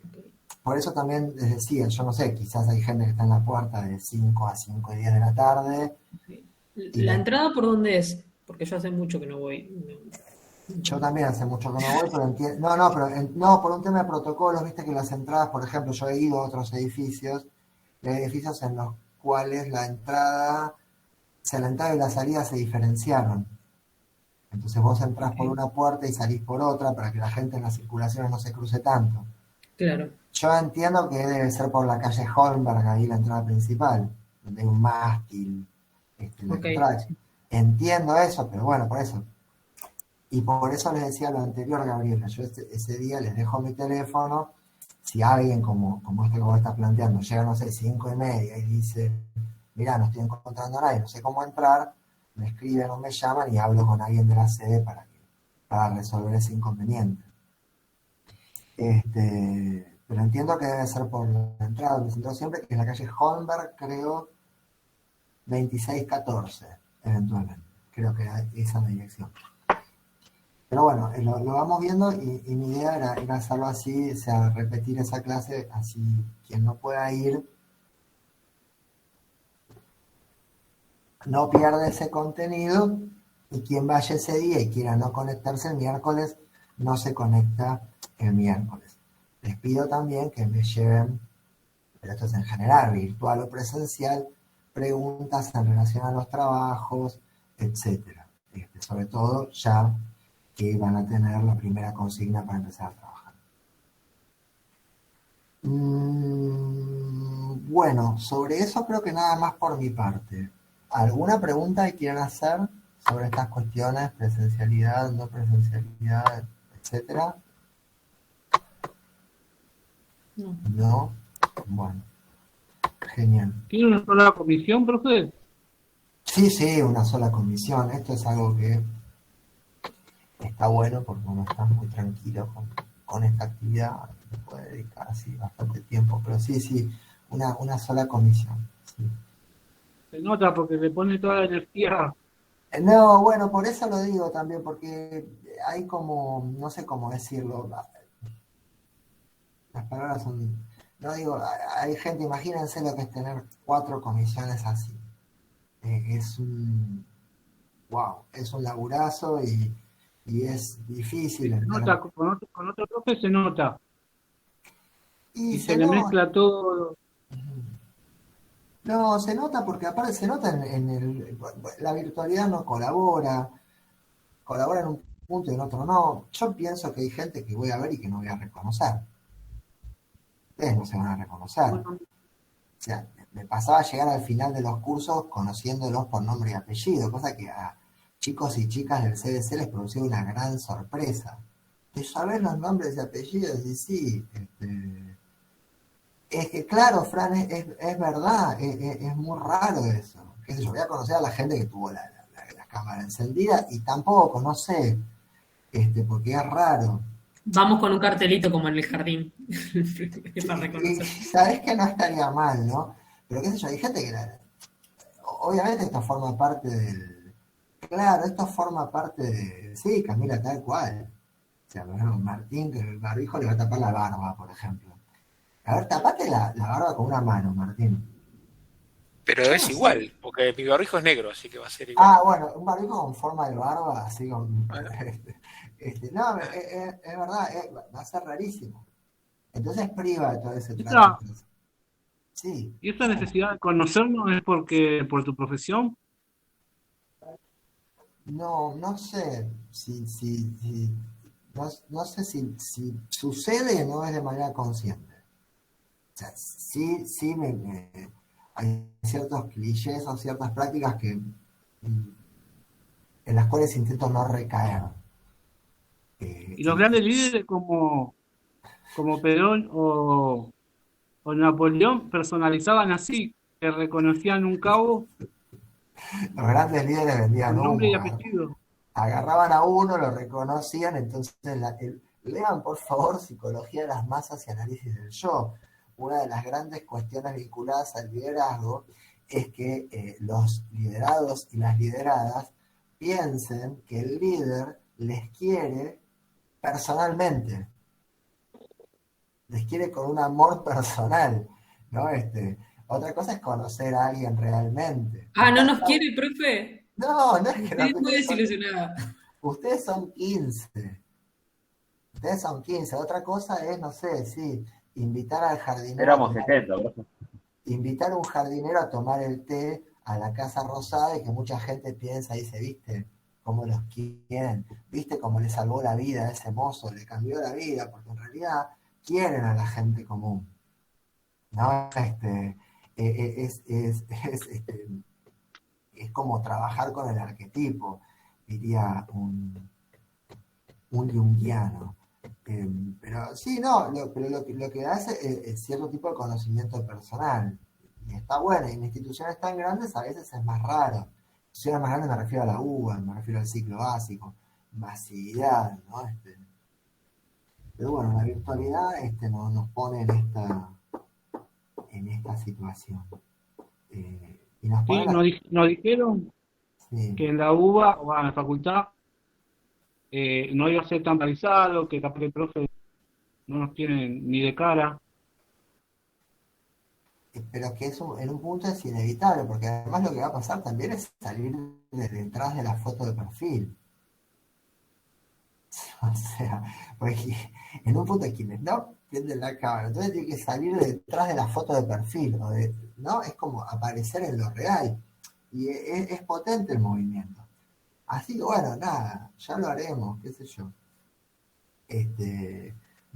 Por eso también les decía, yo no sé, quizás hay gente que está en la puerta de 5 a 5 y 10 de la tarde. ¿La entrada por dónde es? Porque yo hace mucho que no voy. Yo también hace mucho que no voy, pero entiendo. No, pero no, por un tema de protocolos, viste que las entradas, por ejemplo, yo he ido a otros edificios, y hay edificios en los cuales la entrada y la salida se diferenciaron. Entonces vos entrás por una puerta y salís por otra para que la gente en las circulaciones no se cruce tanto. Claro. Yo entiendo que debe ser por la calle Holmberg, ahí la entrada principal, donde hay un mástil, la que trae. Entiendo eso, pero bueno, por eso. Y por eso les decía lo anterior, Gabriela, yo ese día les dejo mi teléfono, si alguien como este que vos estás planteando, llega, no sé, 5:30 y dice, mirá, no estoy encontrando a nadie, no sé cómo entrar, me escriben o me llaman y hablo con alguien de la sede para resolver ese inconveniente. Pero entiendo que debe ser por la entrada donde se entró siempre, que es la calle Holmberg, creo, 2614, eventualmente. Creo que esa es la dirección. Pero bueno, lo vamos viendo y mi idea era hacerlo así, o sea, repetir esa clase, así quien no pueda ir no pierde ese contenido y quien vaya ese día y quiera no conectarse el miércoles, no se conecta el miércoles. Les pido también que me lleven, pero esto es en general, virtual o presencial, preguntas en relación a los trabajos, etcétera. Sobre todo ya que van a tener la primera consigna para empezar a trabajar. Bueno, sobre eso creo que nada más por mi parte. ¿Alguna pregunta que quieran hacer sobre estas cuestiones, presencialidad, no presencialidad, etcétera? No. ¿No? Bueno, genial. ¿Tiene una sola comisión, profe? Sí, una sola comisión. Esto es algo que está bueno porque uno está muy tranquilo con esta actividad, se puede dedicar así bastante tiempo, pero sí, una sola comisión. Sí. Se nota porque le pone toda la energía No, bueno, por eso lo digo también, porque hay como, no sé cómo decirlo, las palabras son, no digo, hay gente, imagínense lo que es tener 4 comisiones así. Es un, wow, es un laburazo y es difícil Se en nota, términos. con otro profe se nota. Y Y se se le nota, mezcla todo. no, se nota porque aparte se nota la virtualidad no colabora, colabora en un punto y en otro no. Yo pienso que hay gente que voy a ver y que no voy a reconocer. Ustedes no se van a reconocer. Bueno, O sea, me pasaba a llegar al final de los cursos conociéndolos por nombre y apellido, cosa que a chicos y chicas del CDC les producía una gran sorpresa. De saber los nombres y apellidos, y sí, es que claro, Fran, es verdad, es muy raro eso. Qué sé yo, voy a conocer a la gente que tuvo la cámara encendida y tampoco, no sé, porque es raro. Vamos con un cartelito como en el jardín para Y reconocer. sabés que no estaría mal, ¿no? Pero qué sé yo, hay gente que obviamente esto forma parte del. Claro, esto forma parte de. Sí, Camila, tal cual. O sea, por ejemplo, Martín, que el barbijo le va a tapar la barba, por ejemplo. A ver, tapate la barba con una mano, Martín. Pero Yo es no sé. igual, porque mi barbijo es negro, así que va a ser igual. Ah, bueno, un barbijo con forma de barba, así con. Bueno, No, es verdad, va a ser rarísimo. Entonces priva de todo ese trato. esa, Sí, y esa necesidad de conocernos es porque por tu profesión. no, no sé no sé si sucede o no es de manera consciente. O sea, sí, sí hay ciertos clichés o ciertas prácticas en las cuales intento no recaer. Y los grandes líderes como Perón o Napoleón personalizaban así, que reconocían un cabo Los grandes líderes vendían con nombre y humo, apellido. agarraban a uno, lo reconocían, entonces lean por favor Psicología de las Masas y Análisis del Yo. Una de las grandes cuestiones vinculadas al liderazgo es que los liderados y las lideradas piensen que el líder les quiere personalmente, les quiere con un amor personal, ¿no? Otra cosa es conocer a alguien realmente. Ah, ¿no nos quiere, profe? No, no es que no, Estoy muy desilusionada. ustedes son 15. Ustedes son 15. Otra cosa es, no sé, sí, invitar al jardinero a Éramos tomar, 70, ¿no? invitar a un jardinero a tomar el té a la Casa Rosada y que mucha gente piensa y dice, ¿viste cómo los quieren? ¿Viste cómo le salvó la vida a ese mozo? Le cambió la vida, porque en realidad quieren a la gente común, ¿no? Es como trabajar con el arquetipo, diría un junguiano. Pero sí, no, pero lo que hace es cierto tipo de conocimiento personal. Y está bueno, y en instituciones tan grandes a veces es más raro. Instituciones más grandes me refiero a la UBA, me refiero al ciclo básico, masividad, ¿no? Pero bueno, la virtualidad nos pone en esta situación. Y nos pone Sí, nos dijeron sí. que en la UBA o en la facultad no iba a ser tan realizado, que capaz que el profe no nos tiene ni de cara. Pero que eso en un punto es inevitable, porque además lo que va a pasar también es salir de detrás de la foto de perfil. O sea, porque en un punto quienes no prenden la cámara, entonces tiene que salir de detrás de la foto de perfil, ¿no? Es como aparecer en lo real. Y es potente el movimiento. Así que bueno, nada, ya lo haremos, qué sé yo.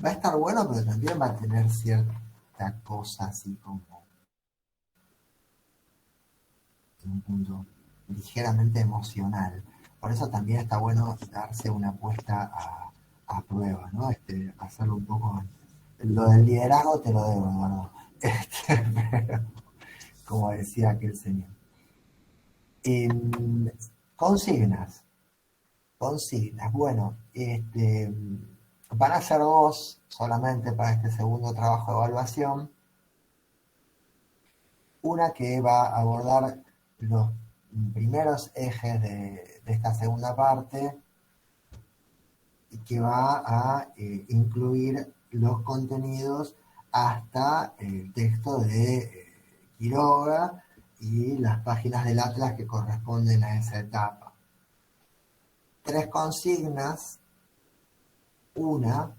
Va a estar bueno, pero también va a tener cierta cosa así como en un punto ligeramente emocional. Por eso también está bueno darse una apuesta a prueba, ¿no? Hacerlo un poco. Lo del liderazgo te lo debo, Eduardo. Pero, como decía aquel señor. Em, consignas. Consignas. Bueno, van a ser 2 solamente para este segundo trabajo de evaluación. Una que va a abordar primeros ejes de esta segunda parte, que va a incluir los contenidos hasta el texto de Quiroga y las páginas del Atlas que corresponden a esa etapa. 3 consignas, una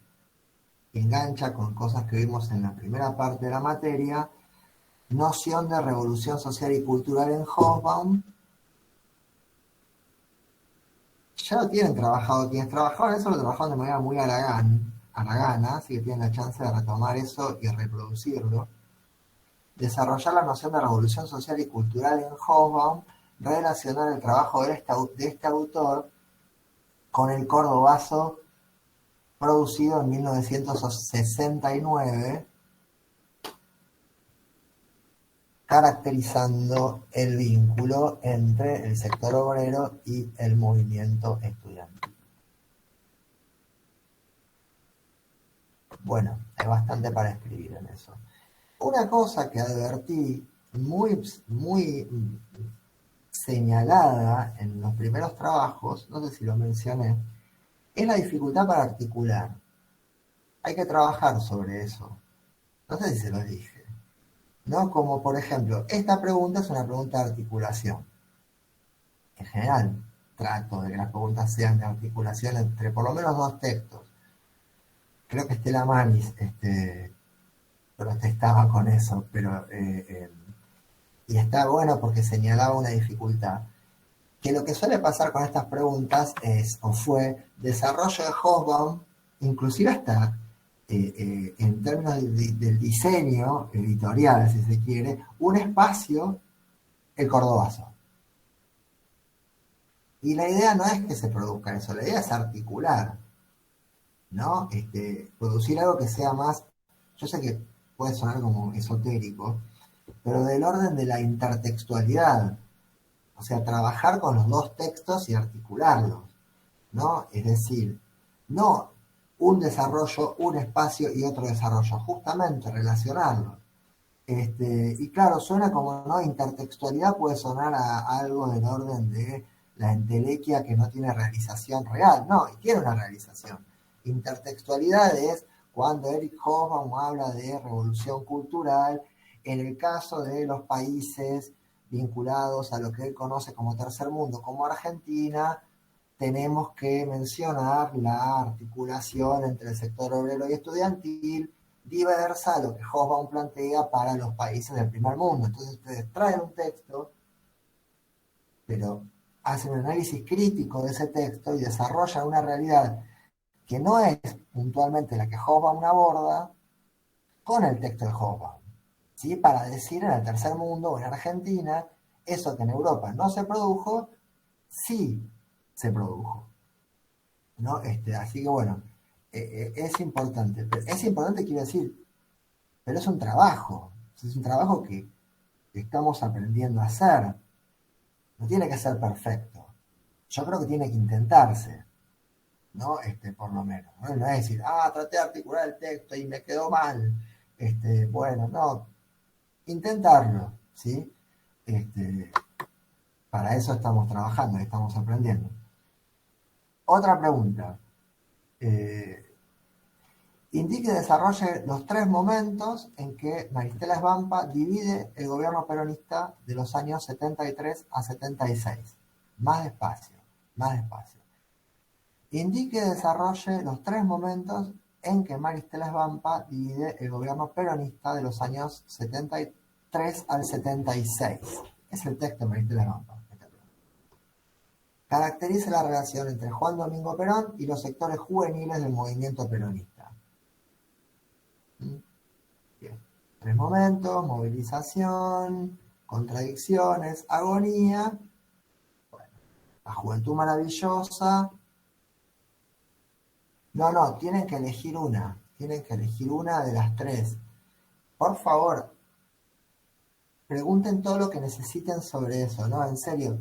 que engancha con cosas que vimos en la primera parte de la materia, noción de revolución social y cultural en Hobsbawm. Ya lo tienen trabajado, quienes trabajaron eso lo trabajaron de manera muy haragana, así que tienen la chance de retomar eso y reproducirlo. Desarrollar la noción de revolución social y cultural en Hobsbawm, relacionar el trabajo de este autor con el cordobazo producido en 1969, caracterizando el vínculo entre el sector obrero y el movimiento estudiantil. Bueno, hay bastante para escribir en eso. Una cosa que advertí muy señalada en los primeros trabajos, no sé si lo mencioné, es la dificultad para articular. Hay que trabajar sobre eso. No sé si se lo dije. ¿No? Como por ejemplo, esta pregunta es una pregunta de articulación. En general, trato de que las preguntas sean de articulación entre por lo menos 2 textos. Creo que Estela Manis protestaba con eso, pero y está bueno porque señalaba una dificultad. Que lo que suele pasar con estas preguntas es, o fue, desarrollo de Hobsbawm, inclusive hasta en términos del diseño editorial, si se quiere, un espacio, el cordobazo. Y la idea no es que se produzca eso, la idea es articular, ¿no? Producir algo que sea más, yo sé que puede sonar como esotérico, pero del orden de la intertextualidad, o sea, trabajar con los 2 textos y articularlos, ¿no? Es decir, no un desarrollo, un espacio y otro desarrollo, justamente relacionarlos. Y claro, suena como, ¿no? Intertextualidad puede sonar a algo del orden de la entelequia que no tiene realización real, no, y tiene una realización. Intertextualidad es cuando Eric Hobsbawm habla de revolución cultural, en el caso de los países vinculados a lo que él conoce como tercer mundo, como Argentina, tenemos que mencionar la articulación entre el sector obrero y estudiantil, diversa a lo que Hobsbawm plantea para los países del primer mundo. Entonces ustedes traen un texto, pero hacen un análisis crítico de ese texto y desarrollan una realidad que no es puntualmente la que Hobsbawm aborda con el texto de Hobsbawm, ¿sí? Para decir en el tercer mundo o en Argentina, eso que en Europa no se produjo, sí se produjo, ¿no? Así que bueno, es importante. Es importante, quiero decir, pero es un trabajo que estamos aprendiendo a hacer. No tiene que ser perfecto. Yo creo que tiene que intentarse, ¿no? Por lo menos. No, no es decir, traté de articular el texto y me quedó mal. Bueno, no. Intentarlo, ¿sí? Para eso estamos trabajando, estamos aprendiendo. Otra pregunta. Indique y desarrolle los 3 momentos en que Maristela Svampa divide el gobierno peronista de los años 73 a 76. Más despacio, más despacio. Indique y desarrolle los 3 momentos en que Maristela Svampa divide el gobierno peronista de los años 73 al 76. Es el texto de Maristela Svampa. Caracteriza la relación entre Juan Domingo Perón y los sectores juveniles del movimiento peronista. Bien. 3 momentos: movilización, contradicciones, agonía. Bueno, la juventud maravillosa. No, tienen que elegir una. Tienen que elegir una de las 3. Por favor, pregunten todo lo que necesiten sobre eso, ¿no? En serio.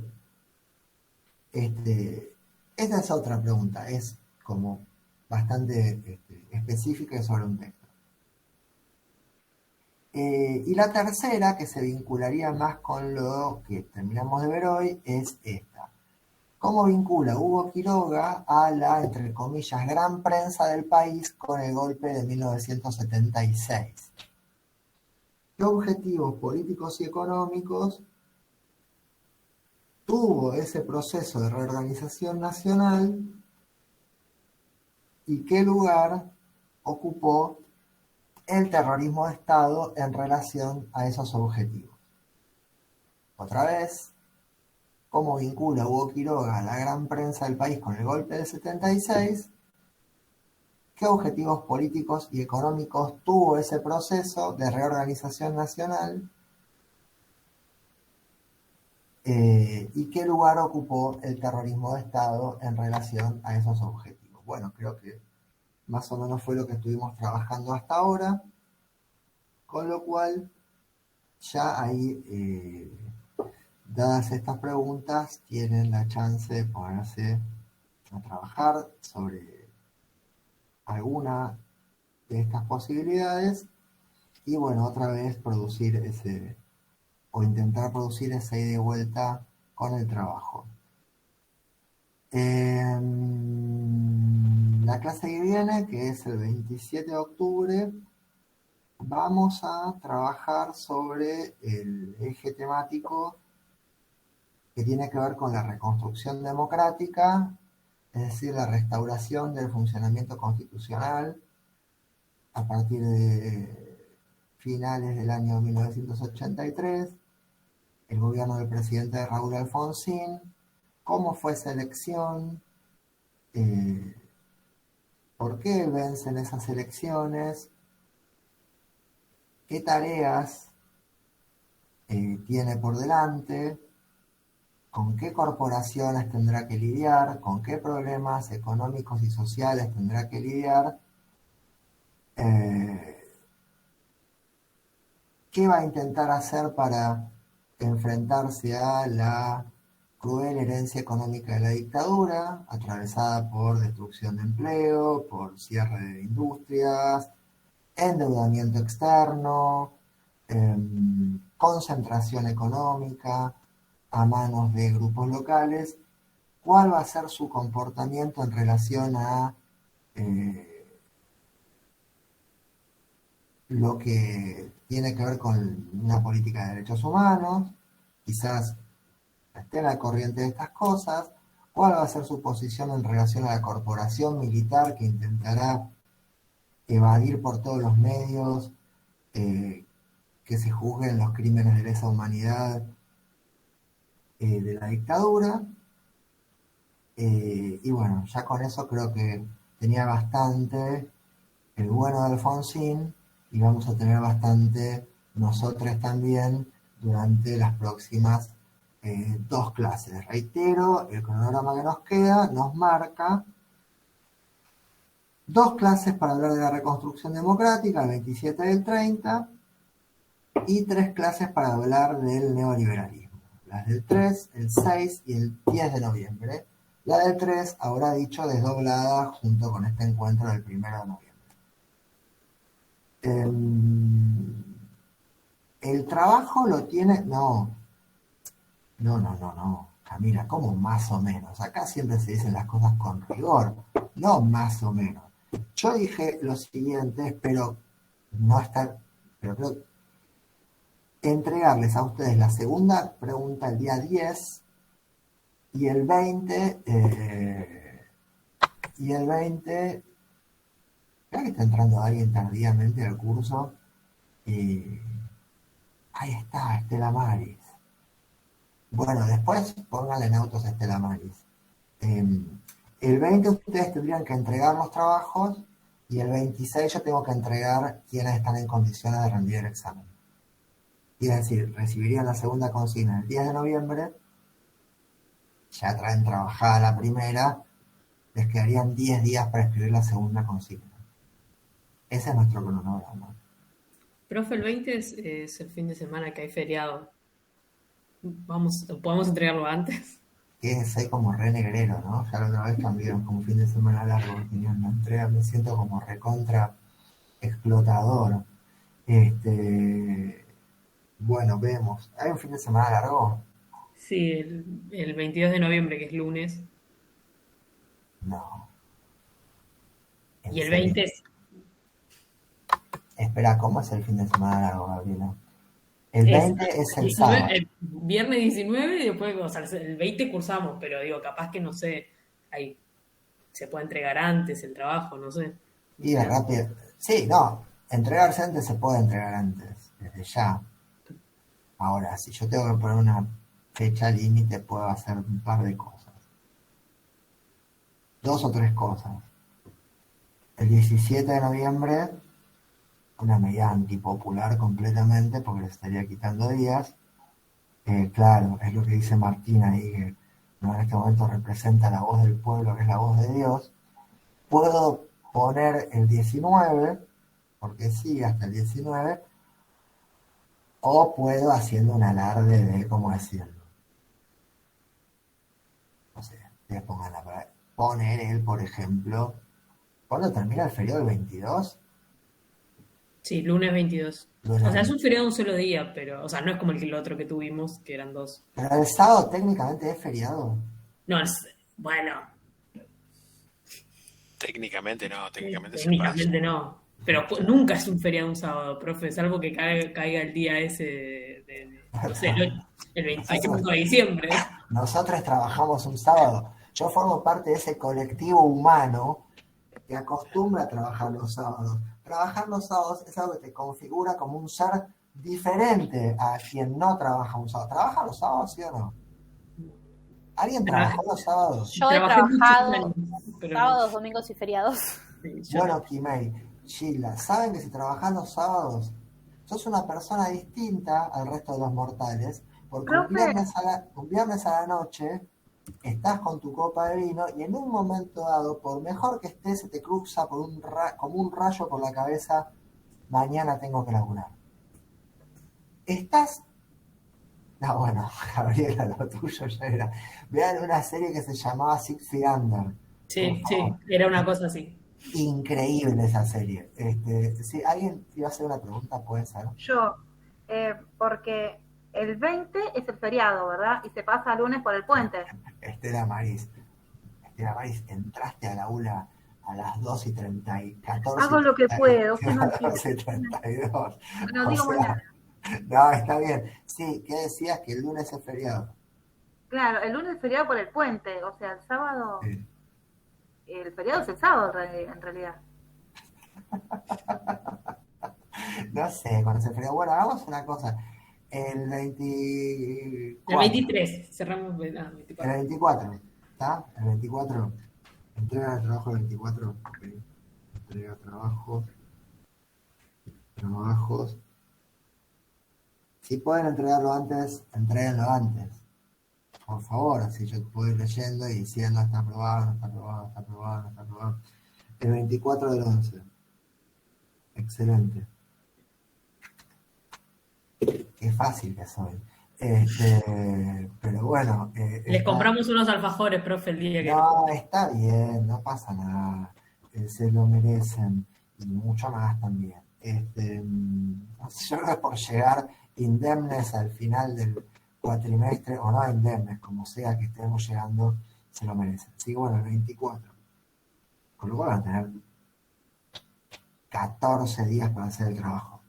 Esta es otra pregunta, es como bastante específica sobre un texto. Y la tercera, que se vincularía más con lo que terminamos de ver hoy, es esta. ¿Cómo vincula Hugo Quiroga a la, entre comillas, gran prensa del país con el golpe de 1976? ¿Qué objetivos políticos y económicos tuvo ese proceso de reorganización nacional y qué lugar ocupó el terrorismo de Estado en relación a esos objetivos? Otra vez, ¿cómo vincula Hugo Quiroga a la gran prensa del país con el golpe del 76? ¿Qué objetivos políticos y económicos tuvo ese proceso de reorganización nacional? ¿Y qué lugar ocupó el terrorismo de Estado en relación a esos objetivos? Bueno, creo que más o menos fue lo que estuvimos trabajando hasta ahora, con lo cual ya ahí, dadas estas preguntas, tienen la chance de ponerse a trabajar sobre alguna de estas posibilidades y bueno, otra vez producir ese, o intentar producir esa ida y vuelta con el trabajo. La clase que viene, que es el 27 de octubre, vamos a trabajar sobre el eje temático que tiene que ver con la reconstrucción democrática, es decir, la restauración del funcionamiento constitucional a partir de finales del año 1983, el gobierno del presidente Raúl Alfonsín, cómo fue esa elección, por qué vencen esas elecciones, qué tareas tiene por delante, con qué corporaciones tendrá que lidiar, con qué problemas económicos y sociales tendrá que lidiar, qué va a intentar hacer para enfrentarse a la cruel herencia económica de la dictadura, atravesada por destrucción de empleo, por cierre de industrias, endeudamiento externo, concentración económica a manos de grupos locales. ¿Cuál va a ser su comportamiento en relación a lo que tiene que ver con una política de derechos humanos? Quizás estén al corriente de estas cosas. ¿Cuál va a ser su posición en relación a la corporación militar que intentará evadir por todos los medios que se juzguen los crímenes de lesa humanidad de la dictadura? Y bueno, ya con eso creo que tenía bastante el bueno de Alfonsín y vamos a tener bastante nosotros también durante las próximas 2 clases. Reitero, el cronograma que nos queda nos marca 2 clases para hablar de la reconstrucción democrática, el 27 y el 30, y 3 clases para hablar del neoliberalismo. Las del 3, el 6 y el 10 de noviembre. La del 3, ahora dicho, desdoblada junto con este encuentro del 1 de noviembre. El trabajo lo tiene... No, Camila, ¿cómo más o menos? Acá siempre se dicen las cosas con rigor, no más o menos. Yo dije lo siguiente, pero no está... Pero creo entregarles a ustedes la segunda pregunta el día 10 y el 20... Creo que está entrando alguien tardíamente al curso. Ahí está, Estela Maris. Bueno, después pónganle en autos a Estela Maris. El 20 ustedes tendrían que entregar los trabajos y el 26 yo tengo que entregar quienes están en condiciones de rendir el examen. Y es decir, recibirían la segunda consigna el 10 de noviembre, ya traen trabajada la primera, les quedarían 10 días para escribir la segunda consigna. Ese es nuestro cronograma. Profe, el 20 es el fin de semana que hay feriado. ¿Podemos entregarlo antes? Que soy como re negrero, ¿no? Ya la otra vez cambiaron como fin de semana largo, tenían la entrega, me siento como recontra explotador. Bueno, vemos. ¿Hay un fin de semana largo? Sí, el 22 de noviembre, que es lunes, No, en y el serio. 20 es Espera, ¿cómo es el fin de semana largo, Gabriela? El Es 20 es el 19, sábado. viernes 19 y después, o sea, el 20 cursamos, pero digo, capaz que no sé, ahí se puede entregar antes el trabajo, no sé. Y es rápido. Sí, no. Entregarse antes se puede entregar antes, desde ya. Ahora, si yo tengo que poner una fecha límite, puedo hacer un par de cosas. Dos o tres cosas. El 17 de noviembre, una medida antipopular completamente, porque le estaría quitando días. Claro, es lo que dice Martín ahí, que no, en este momento representa la voz del pueblo, que es la voz de Dios. Puedo poner el 19, porque sí, hasta el 19, o puedo haciendo un alarde de, ¿cómo decirlo? No sé, le pongan la palabra. Poner él, por ejemplo, ¿cuándo termina el feriado? ¿El 22? Sí, lunes 22. O Lunes sea, es 20. un feriado un solo día, pero, o sea, no es como el otro que tuvimos, que eran dos. Pero el sábado técnicamente es feriado. No, bueno, Técnicamente se pasa. técnicamente no. Pero nunca es un feriado un sábado, profe, salvo que caiga el día ese no sé, el 25 Nosotros, de diciembre. nosotros trabajamos un sábado. Yo formo parte de ese colectivo humano que acostumbra a trabajar los sábados. Trabajar los sábados es algo que te configura como un ser diferente a quien no trabaja un sábado. ¿Trabaja los sábados, sí o no? ¿Alguien Trabajé, trabajó los sábados? Yo he trabajé muchos años, trabajado pero no. sábados, domingos y feriados. Sí, yo no. Bueno, Kimei, Sheila, ¿saben que si trabajás los sábados sos una persona distinta al resto de los mortales? Porque Profe, un viernes a la noche estás con tu copa de vino y en un momento dado, por mejor que estés, se te cruza como un rayo por la cabeza, mañana tengo que laburar. Estás... No, bueno, Gabriela, lo tuyo ya era. Vean una serie que se llamaba Six Feet Under. Por Sí, favor. sí, era una cosa así. Increíble esa serie. Si alguien iba a hacer una pregunta, puede ser. yo, porque el 20 es el feriado, ¿verdad? Y se pasa lunes por el puente. Estela Maris, entraste al aula a las 2 y 30 y 14 Hago lo que puedo, que no entiendo. 14 y 32. No O digo muy sea, nada. no, está bien. Sí, ¿qué decías? Que el lunes es feriado. Claro, el lunes es feriado por el puente, o sea, el sábado, Sí. el feriado es el sábado en realidad. No sé, cuando se feriado. Bueno, hagamos una cosa. El El 24. 23, cerramos el El 24. 24. ¿Está? El 24. Entrega de trabajo el 24. Ok. Entrega trabajos. Trabajos. Si pueden entregarlo antes, entréguenlo antes. Por favor, así yo puedo ir leyendo y diciendo está aprobado, no está aprobado, está aprobado, no está aprobado. El 24 del 11. Excelente. Qué fácil que soy. Pero bueno. Les compramos unos alfajores, profe, el día que nos No, junten. está bien, no pasa nada. Se lo merecen y mucho más también. Yo creo que por llegar indemnes al final del cuatrimestre, o no indemnes, como sea que estemos llegando, se lo merecen. Así que bueno, el 24. Con lo cual van a tener 14 días para hacer el trabajo.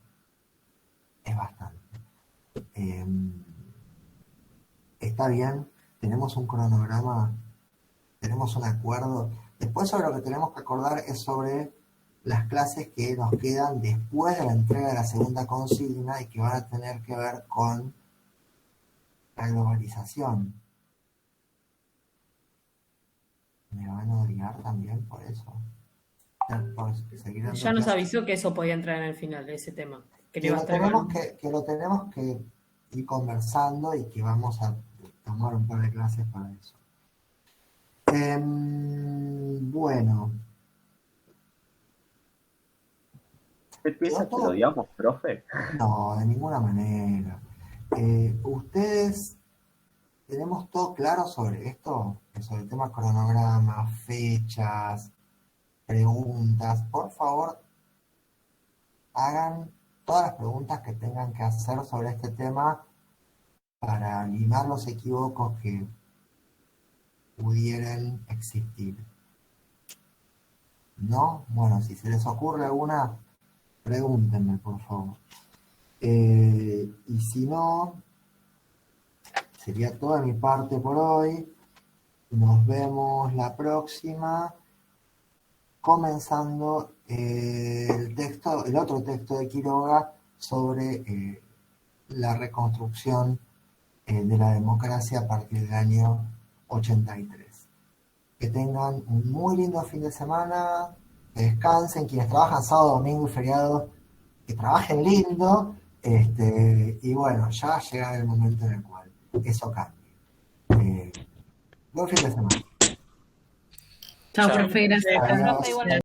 Es bastante. Está bien, tenemos un cronograma, tenemos un acuerdo. Después sobre lo que tenemos que acordar es sobre las clases que nos quedan después de la entrega de la segunda consigna y que van a tener que ver con la globalización. Me van a odiar también por eso. Por seguir dando Ya nos clases. avisó que eso podía entrar en el final de ese tema. Que Que iba a lo estar tenemos con... que lo tenemos que ir conversando y que vamos a tomar un par de clases para eso. Bueno, ¿Usted piensa ¿quedó que lo todo? odiamos, profe? No, de ninguna manera. Ustedes, ¿tenemos todo claro sobre esto? Sobre el tema cronograma, fechas, preguntas. Por favor, hagan todas las preguntas que tengan que hacer sobre este tema para limar los equívocos que pudieran existir. ¿No? Bueno, si se les ocurre alguna, pregúntenme, por favor. Y si no, sería toda mi parte por hoy. Nos vemos la próxima, comenzando el otro texto de Quiroga sobre la reconstrucción de la democracia a partir del año 83. Que tengan un muy lindo fin de semana, que descansen, quienes trabajan sábado, domingo y feriado, que trabajen lindo, y bueno, ya llega el momento en el cual eso cambie. Buen fin de semana. Chao, Chao. profe, gracias. Adiós. Profe, igualmente.